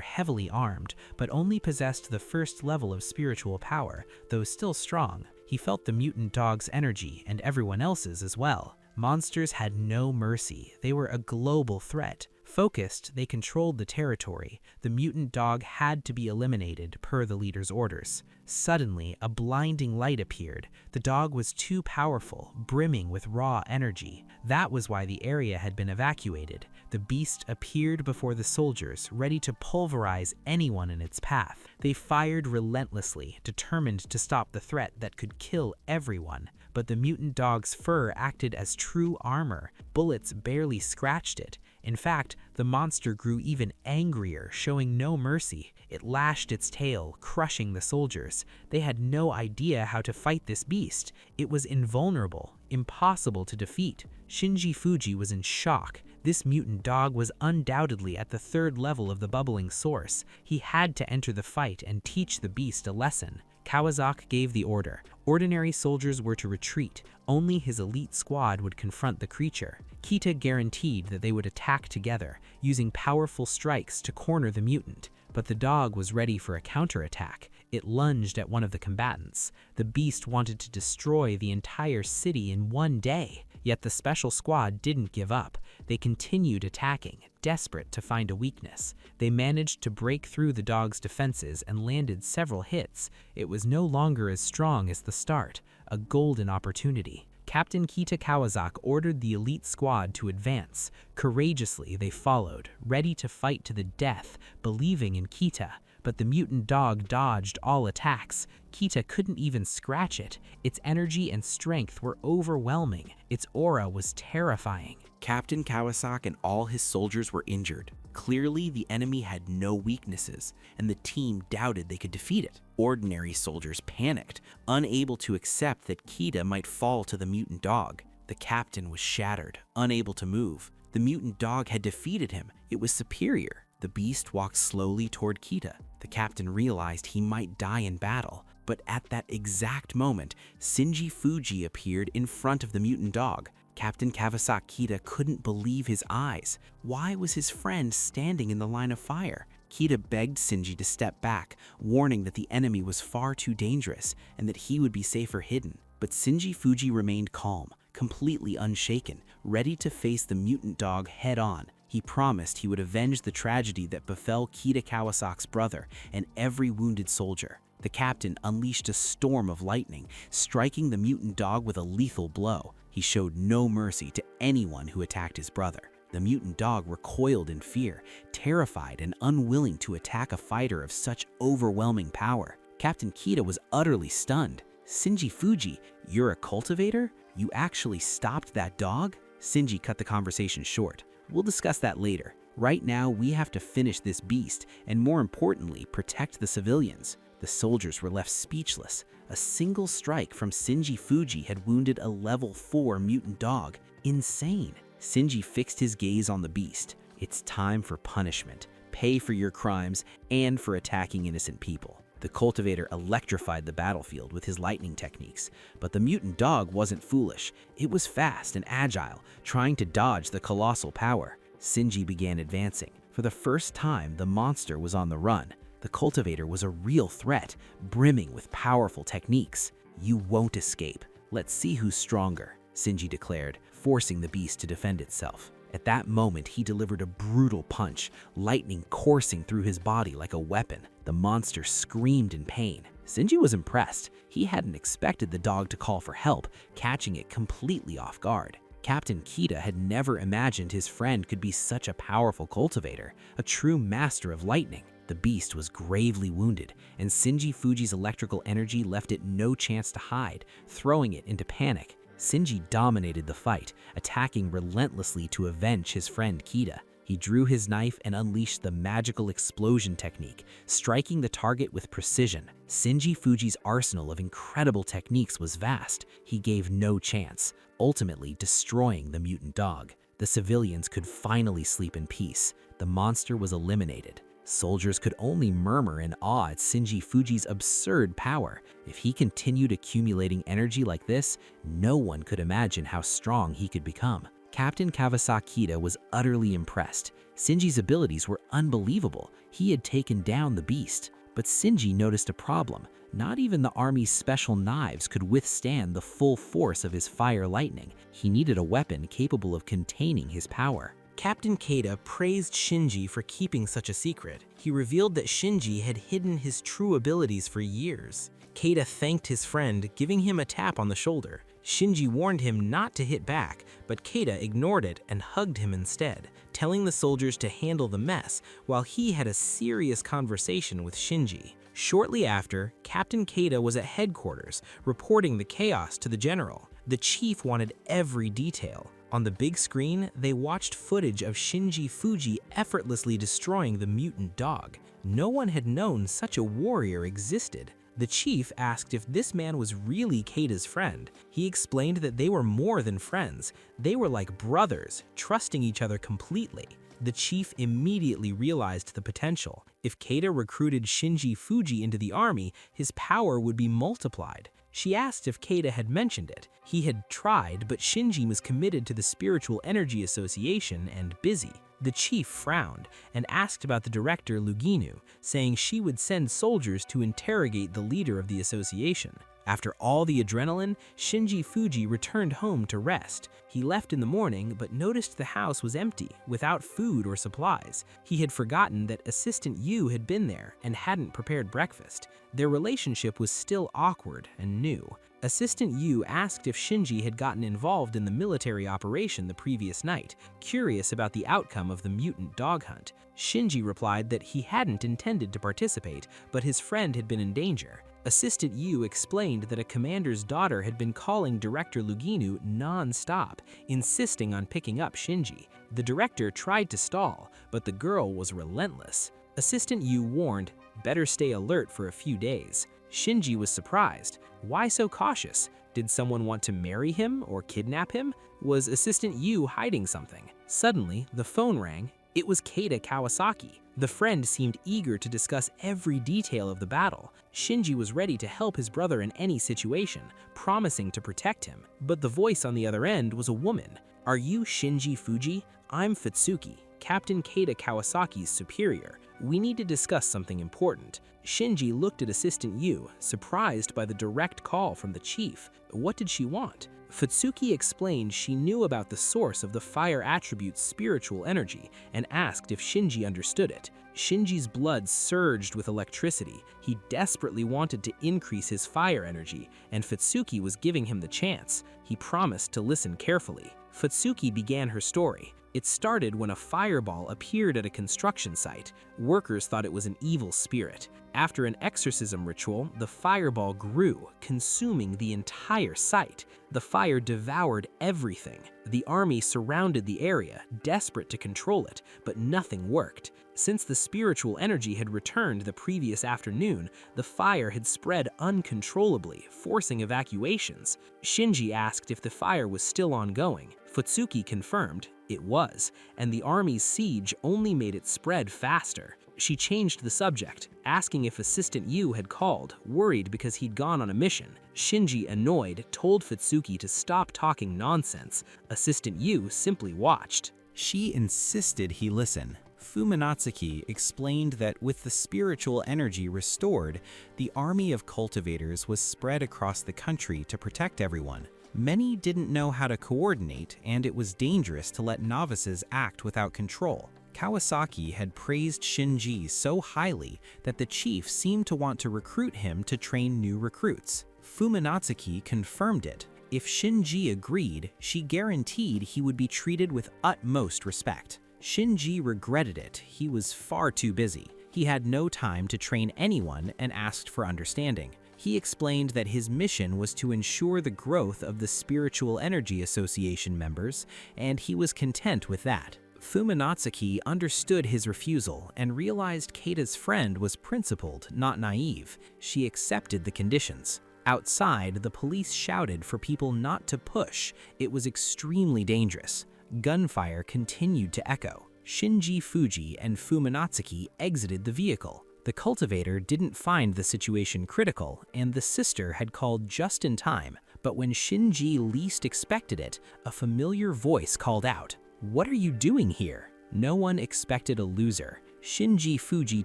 heavily armed, but only possessed the first level of spiritual power, though still strong. He felt the mutant dog's energy, and everyone else's as well. Monsters had no mercy. They were a global threat. Focused, they controlled the territory. The mutant dog had to be eliminated per the leader's orders. Suddenly, a blinding light appeared. The dog was too powerful, brimming with raw energy. That was why the area had been evacuated. The beast appeared before the soldiers, ready to pulverize anyone in its path. They fired relentlessly, determined to stop the threat that could kill everyone. But the mutant dog's fur acted as true armor. Bullets barely scratched it. In fact, the monster grew even angrier, showing no mercy. It lashed its tail, crushing the soldiers. They had no idea how to fight this beast. It was invulnerable, impossible to defeat. Shinji Fuji was in shock. This mutant dog was undoubtedly at the third level of the bubbling source. He had to enter the fight and teach the beast a lesson. Kawasaki gave the order. Ordinary soldiers were to retreat. Only his elite squad would confront the creature. Keita guaranteed that they would attack together, using powerful strikes to corner the mutant. But the dog was ready for a counterattack. It lunged at one of the combatants. The beast wanted to destroy the entire city in one day. Yet the special squad didn't give up. They continued attacking, desperate to find a weakness. They managed to break through the dog's defenses and landed several hits. It was no longer as strong as the start, a golden opportunity. Captain Kita Kawasaki ordered the elite squad to advance. Courageously, they followed, ready to fight to the death, believing in Kita. But the mutant dog dodged all attacks. Kita couldn't even scratch it. Its energy and strength were overwhelming. Its aura was terrifying. Captain Kawasaki and all his soldiers were injured. Clearly, the enemy had no weaknesses, and the team doubted they could defeat it. Ordinary soldiers panicked, unable to accept that Kita might fall to the mutant dog. The captain was shattered, unable to move. The mutant dog had defeated him. It was superior. The beast walked slowly toward Kita. The captain realized he might die in battle, but at that exact moment, Shinji Fuji appeared in front of the mutant dog. Captain Kawasaki Kita couldn't believe his eyes. Why was his friend standing in the line of fire? Kita begged Shinji to step back, warning that the enemy was far too dangerous and that he would be safer hidden. But Shinji Fuji remained calm, completely unshaken, ready to face the mutant dog head-on. He promised he would avenge the tragedy that befell Kita Kawasaki's brother and every wounded soldier. The captain unleashed a storm of lightning, striking the mutant dog with a lethal blow. He showed no mercy to anyone who attacked his brother. The mutant dog recoiled in fear, terrified and unwilling to attack a fighter of such overwhelming power. Captain Kita was utterly stunned. "Shinji Fuji, you're a cultivator? You actually stopped that dog?" Shinji cut the conversation short. "We'll discuss that later. Right now, we have to finish this beast, and more importantly, protect the civilians." The soldiers were left speechless. A single strike from Shinji Fuji had wounded a level 4 mutant dog. Insane. Shinji fixed his gaze on the beast. "It's time for punishment. Pay for your crimes and for attacking innocent people." The cultivator electrified the battlefield with his lightning techniques, but the mutant dog wasn't foolish. It was fast and agile, trying to dodge the colossal power. Shinji began advancing. For the first time, the monster was on the run. The cultivator was a real threat, brimming with powerful techniques. "You won't escape. Let's see who's stronger," Shinji declared, forcing the beast to defend itself. At that moment, he delivered a brutal punch, lightning coursing through his body like a weapon. The monster screamed in pain. Shinji was impressed. He hadn't expected the dog to call for help, catching it completely off guard. Captain Kita had never imagined his friend could be such a powerful cultivator, a true master of lightning. The beast was gravely wounded, and Shinji Fuji's electrical energy left it no chance to hide, throwing it into panic. Shinji dominated the fight, attacking relentlessly to avenge his friend Kita. He drew his knife and unleashed the magical explosion technique, striking the target with precision. Shinji Fuji's arsenal of incredible techniques was vast. He gave no chance, ultimately destroying the mutant dog. The civilians could finally sleep in peace. The monster was eliminated. Soldiers could only murmur in awe at Shinji Fuji's absurd power. If he continued accumulating energy like this, no one could imagine how strong he could become. Captain Kawasaki Kita was utterly impressed. Shinji's abilities were unbelievable. He had taken down the beast. But Shinji noticed a problem. Not even the army's special knives could withstand the full force of his fire lightning. He needed a weapon capable of containing his power. Captain Kita praised Shinji for keeping such a secret. He revealed that Shinji had hidden his true abilities for years. Kita thanked his friend, giving him a tap on the shoulder. Shinji warned him not to hit back, but Kita ignored it and hugged him instead, telling the soldiers to handle the mess while he had a serious conversation with Shinji. Shortly after, Captain Kita was at headquarters, reporting the chaos to the general. The chief wanted every detail. On the big screen, they watched footage of Shinji Fuji effortlessly destroying the mutant dog. No one had known such a warrior existed. The chief asked if this man was really Kita's friend. He explained that they were more than friends. They were like brothers, trusting each other completely. The chief immediately realized the potential. If Kita recruited Shinji Fuji into the army, his power would be multiplied. She asked if Kita had mentioned it. He had tried, but Shinji was committed to the Spiritual Energy Association and busy. The chief frowned and asked about the director Luginu, saying she would send soldiers to interrogate the leader of the association. After all the adrenaline, Shinji Fuji returned home to rest. He left in the morning but noticed the house was empty, without food or supplies. He had forgotten that Assistant Yu had been there and hadn't prepared breakfast. Their relationship was still awkward and new. Assistant Yu asked if Shinji had gotten involved in the military operation the previous night, curious about the outcome of the mutant dog hunt. Shinji replied that he hadn't intended to participate, but his friend had been in danger. Assistant Yu explained that a commander's daughter had been calling Director Luginu non-stop, insisting on picking up Shinji. The director tried to stall, but the girl was relentless. Assistant Yu warned, better stay alert for a few days. Shinji was surprised. Why so cautious? Did someone want to marry him or kidnap him? Was Assistant Yu hiding something? Suddenly, the phone rang. It was Keita Kawasaki. The friend seemed eager to discuss every detail of the battle. Shinji was ready to help his brother in any situation, promising to protect him. But the voice on the other end was a woman. "Are you Shinji Fuji? I'm Futsuki, Captain Keita Kawasaki's superior. We need to discuss something important." Shinji looked at Assistant Yu, surprised by the direct call from the chief. What did she want? Futsuki explained she knew about the source of the fire attribute's spiritual energy and asked if Shinji understood it. Shinji's blood surged with electricity. He desperately wanted to increase his fire energy, and Futsuki was giving him the chance. He promised to listen carefully. Futsuki began her story. It started when a fireball appeared at a construction site. Workers thought it was an evil spirit. After an exorcism ritual, the fireball grew, consuming the entire site. The fire devoured everything. The army surrounded the area, desperate to control it, but nothing worked. Since the spiritual energy had returned the previous afternoon, the fire had spread uncontrollably, forcing evacuations. Shinji asked if the fire was still ongoing. Futsuki confirmed it was, and the army's siege only made it spread faster. She changed the subject, asking if Assistant Yu had called, worried because he'd gone on a mission. Shinji, annoyed, told Futsuki to stop talking nonsense. Assistant Yu simply watched. She insisted he listen. Fuminatsuki explained that with the spiritual energy restored, the army of cultivators was spread across the country to protect everyone. Many didn't know how to coordinate, and it was dangerous to let novices act without control. Kawasaki had praised Shinji so highly that the chief seemed to want to recruit him to train new recruits. Fuminatsuki confirmed it. If Shinji agreed, she guaranteed he would be treated with utmost respect. Shinji regretted it. He was far too busy. He had no time to train anyone and asked for understanding. He explained that his mission was to ensure the growth of the Spiritual Energy Association members, and he was content with that. Fuminatsuki understood his refusal and realized Keita's friend was principled, not naive. She accepted the conditions. Outside, the police shouted for people not to push. It was extremely dangerous. Gunfire continued to echo. Shinji Fuji and Fuminatsuki exited the vehicle. The cultivator didn't find the situation critical, and the sister had called just in time. But when Shinji least expected it, a familiar voice called out, "What are you doing here?" No one expected a loser. Shinji Fuji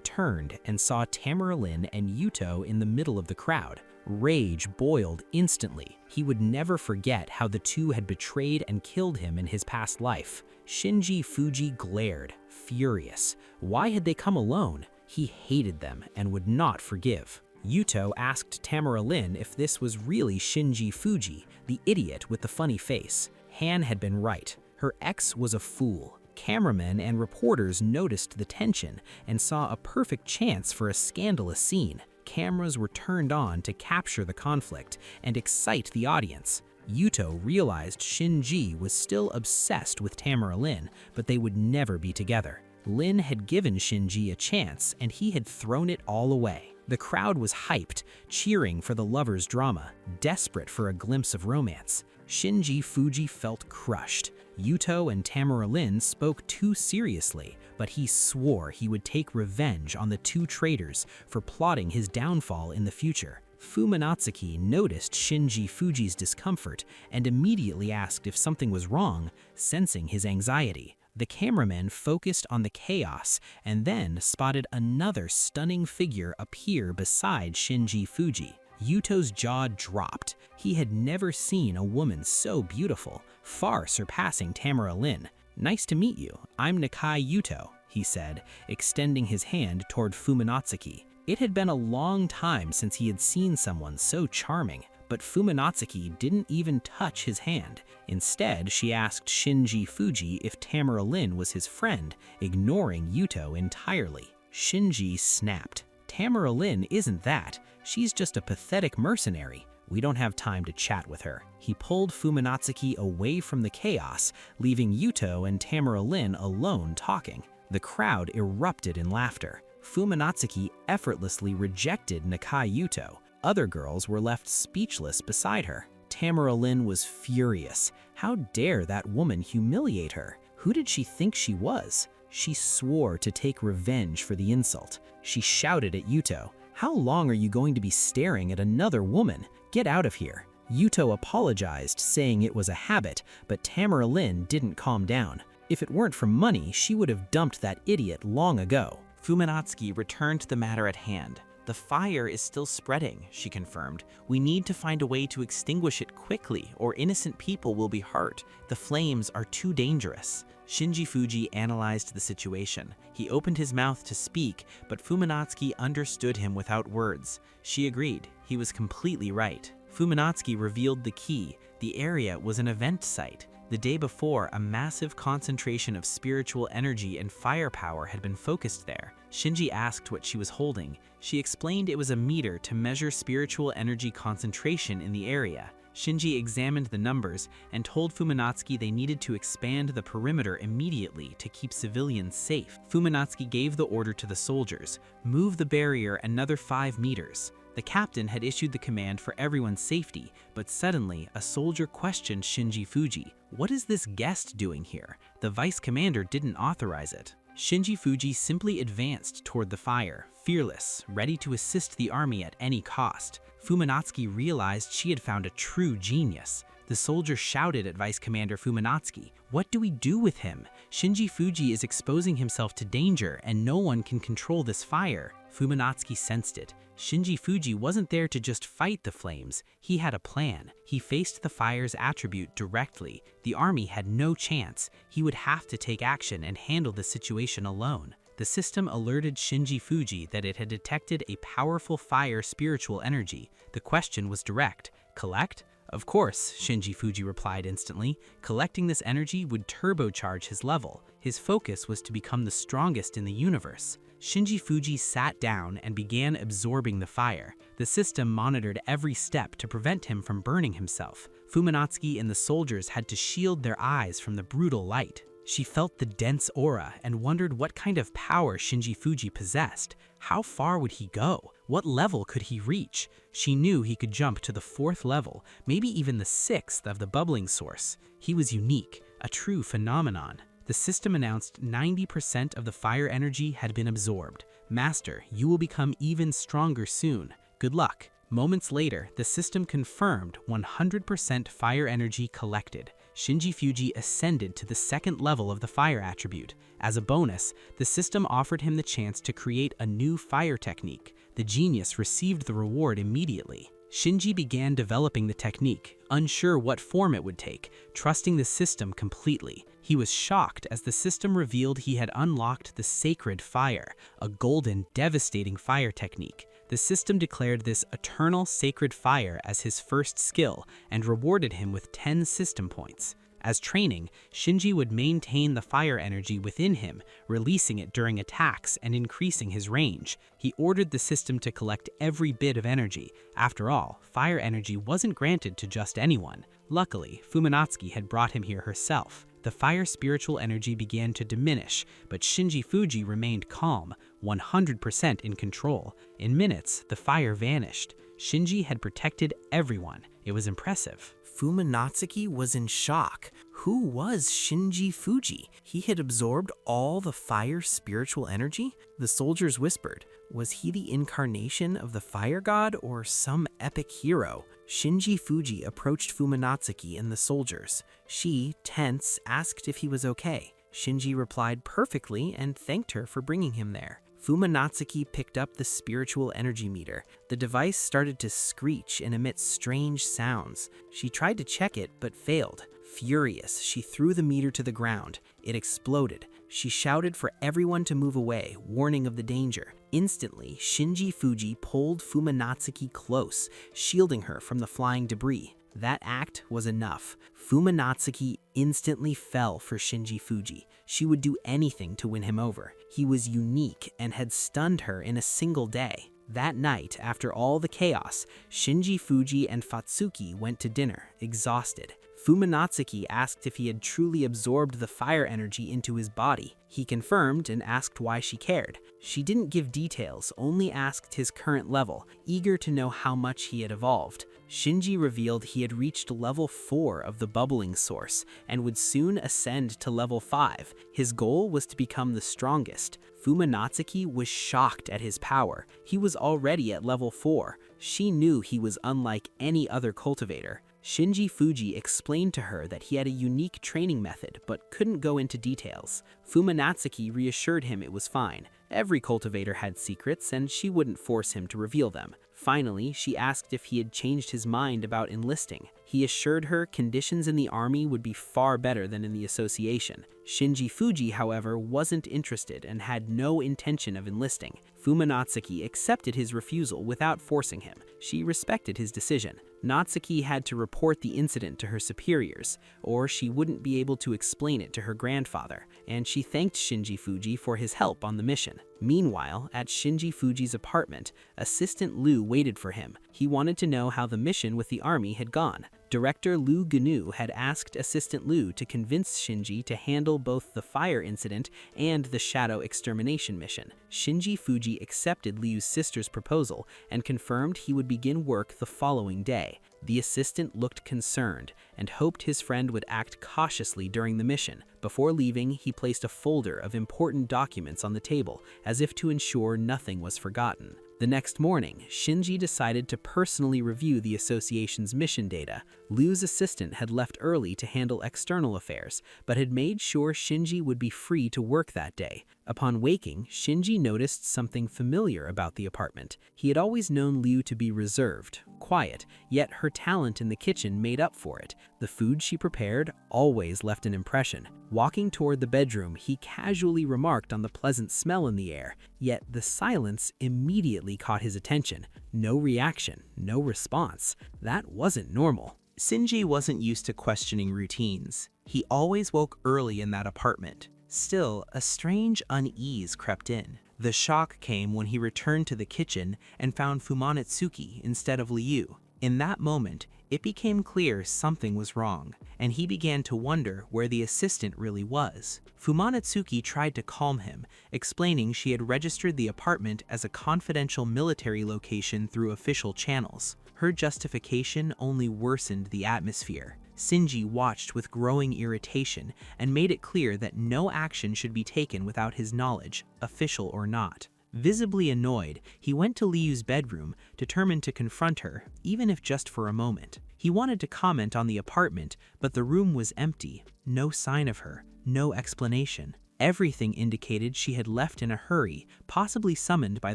turned and saw Tamerlane and Yuto in the middle of the crowd. Rage boiled instantly. He would never forget how the two had betrayed and killed him in his past life. Shinji Fuji glared, furious. Why had they come alone? He hated them and would not forgive. Yuto asked Tamerlane if this was really Shinji Fuji, the idiot with the funny face. Han had been right. Her ex was a fool. Cameramen and reporters noticed the tension and saw a perfect chance for a scandalous scene. Cameras were turned on to capture the conflict and excite the audience. Yuto realized Shinji was still obsessed with Tamerlane, but they would never be together. Lin had given Shinji a chance, and he had thrown it all away. The crowd was hyped, cheering for the lovers' drama, desperate for a glimpse of romance. Shinji Fuji felt crushed. Yuto and Tamerlane spoke too seriously, but he swore he would take revenge on the two traitors for plotting his downfall in the future. Fuminatsuki noticed Shinji Fuji's discomfort and immediately asked if something was wrong, sensing his anxiety. The cameramen focused on the chaos and then spotted another stunning figure appear beside Shinji Fuji. Yuto's jaw dropped. He had never seen a woman so beautiful, far surpassing Tamara Lin. "Nice to meet you. I'm Nakai Yuto," he said, extending his hand toward Fuminatsuki. It had been a long time since he had seen someone so charming, but Fuminatsuki didn't even touch his hand. Instead, she asked Shinji Fuji if Tamara Lin was his friend, ignoring Yuto entirely. Shinji snapped. "Tamara Lin isn't that. She's just a pathetic mercenary. We don't have time to chat with her." He pulled Fuminatsuki away from the chaos, leaving Yuto and Tamara Lin alone talking. The crowd erupted in laughter. Fuminatsuki effortlessly rejected Nakai Yuto. Other girls were left speechless beside her. Tamara Lin was furious. How dare that woman humiliate her? Who did she think she was? She swore to take revenge for the insult. She shouted at Yuto, "How long are you going to be staring at another woman? Get out of here." Yuto apologized, saying it was a habit, but Tamara Lin didn't calm down. If it weren't for money, she would have dumped that idiot long ago. Fuminatsuki returned to the matter at hand. "The fire is still spreading," she confirmed. "We need to find a way to extinguish it quickly, or innocent people will be hurt. The flames are too dangerous." Shinji Fuji analyzed the situation. He opened his mouth to speak, but Fuminatsuki understood him without words. She agreed. He was completely right. Fuminatsuki revealed the key. The area was an event site. The day before, a massive concentration of spiritual energy and firepower had been focused there. Shinji asked what she was holding. She explained it was a meter to measure spiritual energy concentration in the area. Shinji examined the numbers and told Fuminatsuki they needed to expand the perimeter immediately to keep civilians safe. Fuminatsuki gave the order to the soldiers, "Move the barrier another 5 meters." The captain had issued the command for everyone's safety, but suddenly a soldier questioned Shinji Fuji. "What is this guest doing here? The vice commander didn't authorize it." Shinji Fuji simply advanced toward the fire, fearless, ready to assist the army at any cost. Fuminatsuki realized she had found a true genius. The soldier shouted at Vice Commander Fuminatsuki, "What do we do with him? Shinji Fuji is exposing himself to danger and no one can control this fire." Fuminatsuki sensed it. Shinji Fuji wasn't there to just fight the flames. He had a plan. He faced the fire's attribute directly. The army had no chance. He would have to take action and handle the situation alone. The system alerted Shinji Fuji that it had detected a powerful fire spiritual energy. The question was direct. Collect? Of course, Shinji Fuji replied instantly. Collecting this energy would turbocharge his level. His focus was to become the strongest in the universe. Shinji Fuji sat down and began absorbing the fire. The system monitored every step to prevent him from burning himself. Fuminatsuki and the soldiers had to shield their eyes from the brutal light. She felt the dense aura and wondered what kind of power Shinji Fuji possessed. How far would he go? What level could he reach? She knew he could jump to the 4th level, maybe even the 6th of the bubbling source. He was unique, a true phenomenon. The system announced 90% of the fire energy had been absorbed. "Master, you will become even stronger soon. Good luck." Moments later, the system confirmed 100% fire energy collected. Shinji Fuji ascended to the 2nd level of the fire attribute. As a bonus, the system offered him the chance to create a new fire technique. The genius received the reward immediately. Shinji began developing the technique, unsure what form it would take, trusting the system completely. He was shocked as the system revealed he had unlocked the sacred fire, a golden, devastating fire technique. The system declared this eternal sacred fire as his first skill and rewarded him with 10 system points. As training, Shinji would maintain the fire energy within him, releasing it during attacks and increasing his range. He ordered the system to collect every bit of energy. After all, fire energy wasn't granted to just anyone. Luckily, Fuminatsuki had brought him here herself. The fire spiritual energy began to diminish, but Shinji Fuji remained calm, 100% in control. In minutes, the fire vanished. Shinji had protected everyone. It was impressive. Fuminatsuki was in shock. Who was Shinji Fuji? He had absorbed all the fire spiritual energy? The soldiers whispered. Was he the incarnation of the fire god or some epic hero? Shinji Fuji approached Fuminatsuki and the soldiers. She, tense, asked if he was okay. Shinji replied perfectly and thanked her for bringing him there. Fumanatsuki picked up the spiritual energy meter. The device started to screech and emit strange sounds. She tried to check it, but failed. Furious, she threw the meter to the ground. It exploded. She shouted for everyone to move away, warning of the danger. Instantly, Shinji Fuji pulled Fumanatsuki close, shielding her from the flying debris. That act was enough. Fumanatsuki instantly fell for Shinji Fuji. She would do anything to win him over. He was unique and had stunned her in a single day. That night, after all the chaos, Shinji Fuji and Fatsuki went to dinner, exhausted. Fumanatsuki asked if he had truly absorbed the fire energy into his body. He confirmed and asked why she cared. She didn't give details, only asked his current level, eager to know how much he had evolved. Shinji revealed he had reached level 4 of the bubbling source and would soon ascend to level 5. His goal was to become the strongest. Fumanatsuki was shocked at his power. He was already at level 4. She knew he was unlike any other cultivator. Shinji Fuji explained to her that he had a unique training method but couldn't go into details. Fumanatsuki reassured him it was fine. Every cultivator had secrets and she wouldn't force him to reveal them. Finally, she asked if he had changed his mind about enlisting. He assured her conditions in the army would be far better than in the association. Shinji Fuji, however, wasn't interested and had no intention of enlisting. Fumanatsuki accepted his refusal without forcing him. She respected his decision. Natsuki had to report the incident to her superiors, or she wouldn't be able to explain it to her grandfather, and she thanked Shinji Fuji for his help on the mission. Meanwhile, at Shinji Fuji's apartment, Assistant Liu waited for him. He wanted to know how the mission with the army had gone. Director Liu Gnu had asked Assistant Liu to convince Shinji to handle both the fire incident and the shadow extermination mission. Shinji Fuji accepted Liu's sister's proposal and confirmed he would begin work the following day. The assistant looked concerned and hoped his friend would act cautiously during the mission. Before leaving, he placed a folder of important documents on the table, as if to ensure nothing was forgotten. The next morning, Shinji decided to personally review the association's mission data. Liu's assistant had left early to handle external affairs, but had made sure Shinji would be free to work that day. Upon waking, Shinji noticed something familiar about the apartment. He had always known Liu to be reserved, quiet, yet her talent in the kitchen made up for it. The food she prepared always left an impression. Walking toward the bedroom, he casually remarked on the pleasant smell in the air, yet the silence immediately caught his attention. No reaction, no response. That wasn't normal. Shinji wasn't used to questioning routines. He always woke early in that apartment. Still, a strange unease crept in. The shock came when he returned to the kitchen and found Fumanatsuki instead of Liu. In that moment, it became clear something was wrong, and he began to wonder where the assistant really was. Fumanatsuki tried to calm him, explaining she had registered the apartment as a confidential military location through official channels. Her justification only worsened the atmosphere. Shinji watched with growing irritation and made it clear that no action should be taken without his knowledge, official or not. Visibly annoyed, he went to Liu's bedroom, determined to confront her, even if just for a moment. He wanted to comment on the apartment, but the room was empty. No sign of her, no explanation. Everything indicated she had left in a hurry, possibly summoned by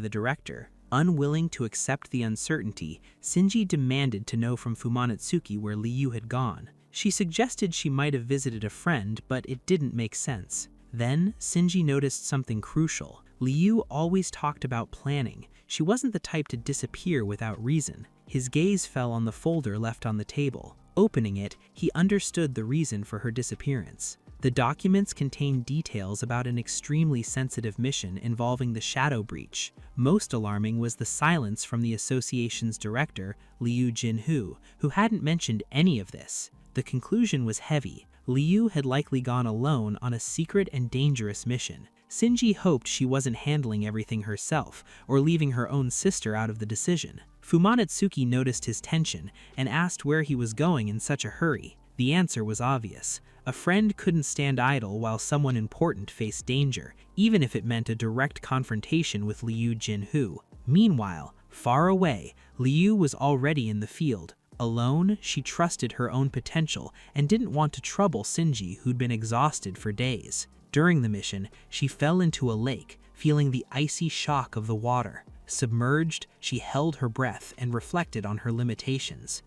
the director. Unwilling to accept the uncertainty, Shinji demanded to know from Fumanatsuki where Liu had gone. She suggested she might have visited a friend, but it didn't make sense. Then, Shinji noticed something crucial. Liu always talked about planning. She wasn't the type to disappear without reason. His gaze fell on the folder left on the table. Opening it, he understood the reason for her disappearance. The documents contained details about an extremely sensitive mission involving the Shadow Breach. Most alarming was the silence from the association's director, Liu Jinhu, who hadn't mentioned any of this. The conclusion was heavy. Liu had likely gone alone on a secret and dangerous mission. Shinji hoped she wasn't handling everything herself or leaving her own sister out of the decision. Fumanatsuki noticed his tension and asked where he was going in such a hurry. The answer was obvious. A friend couldn't stand idle while someone important faced danger, even if it meant a direct confrontation with Liu Jinhu. Meanwhile, far away, Liu was already in the field. Alone, she trusted her own potential and didn't want to trouble Shinji, who'd been exhausted for days. During the mission, she fell into a lake, feeling the icy shock of the water. Submerged, she held her breath and reflected on her limitations.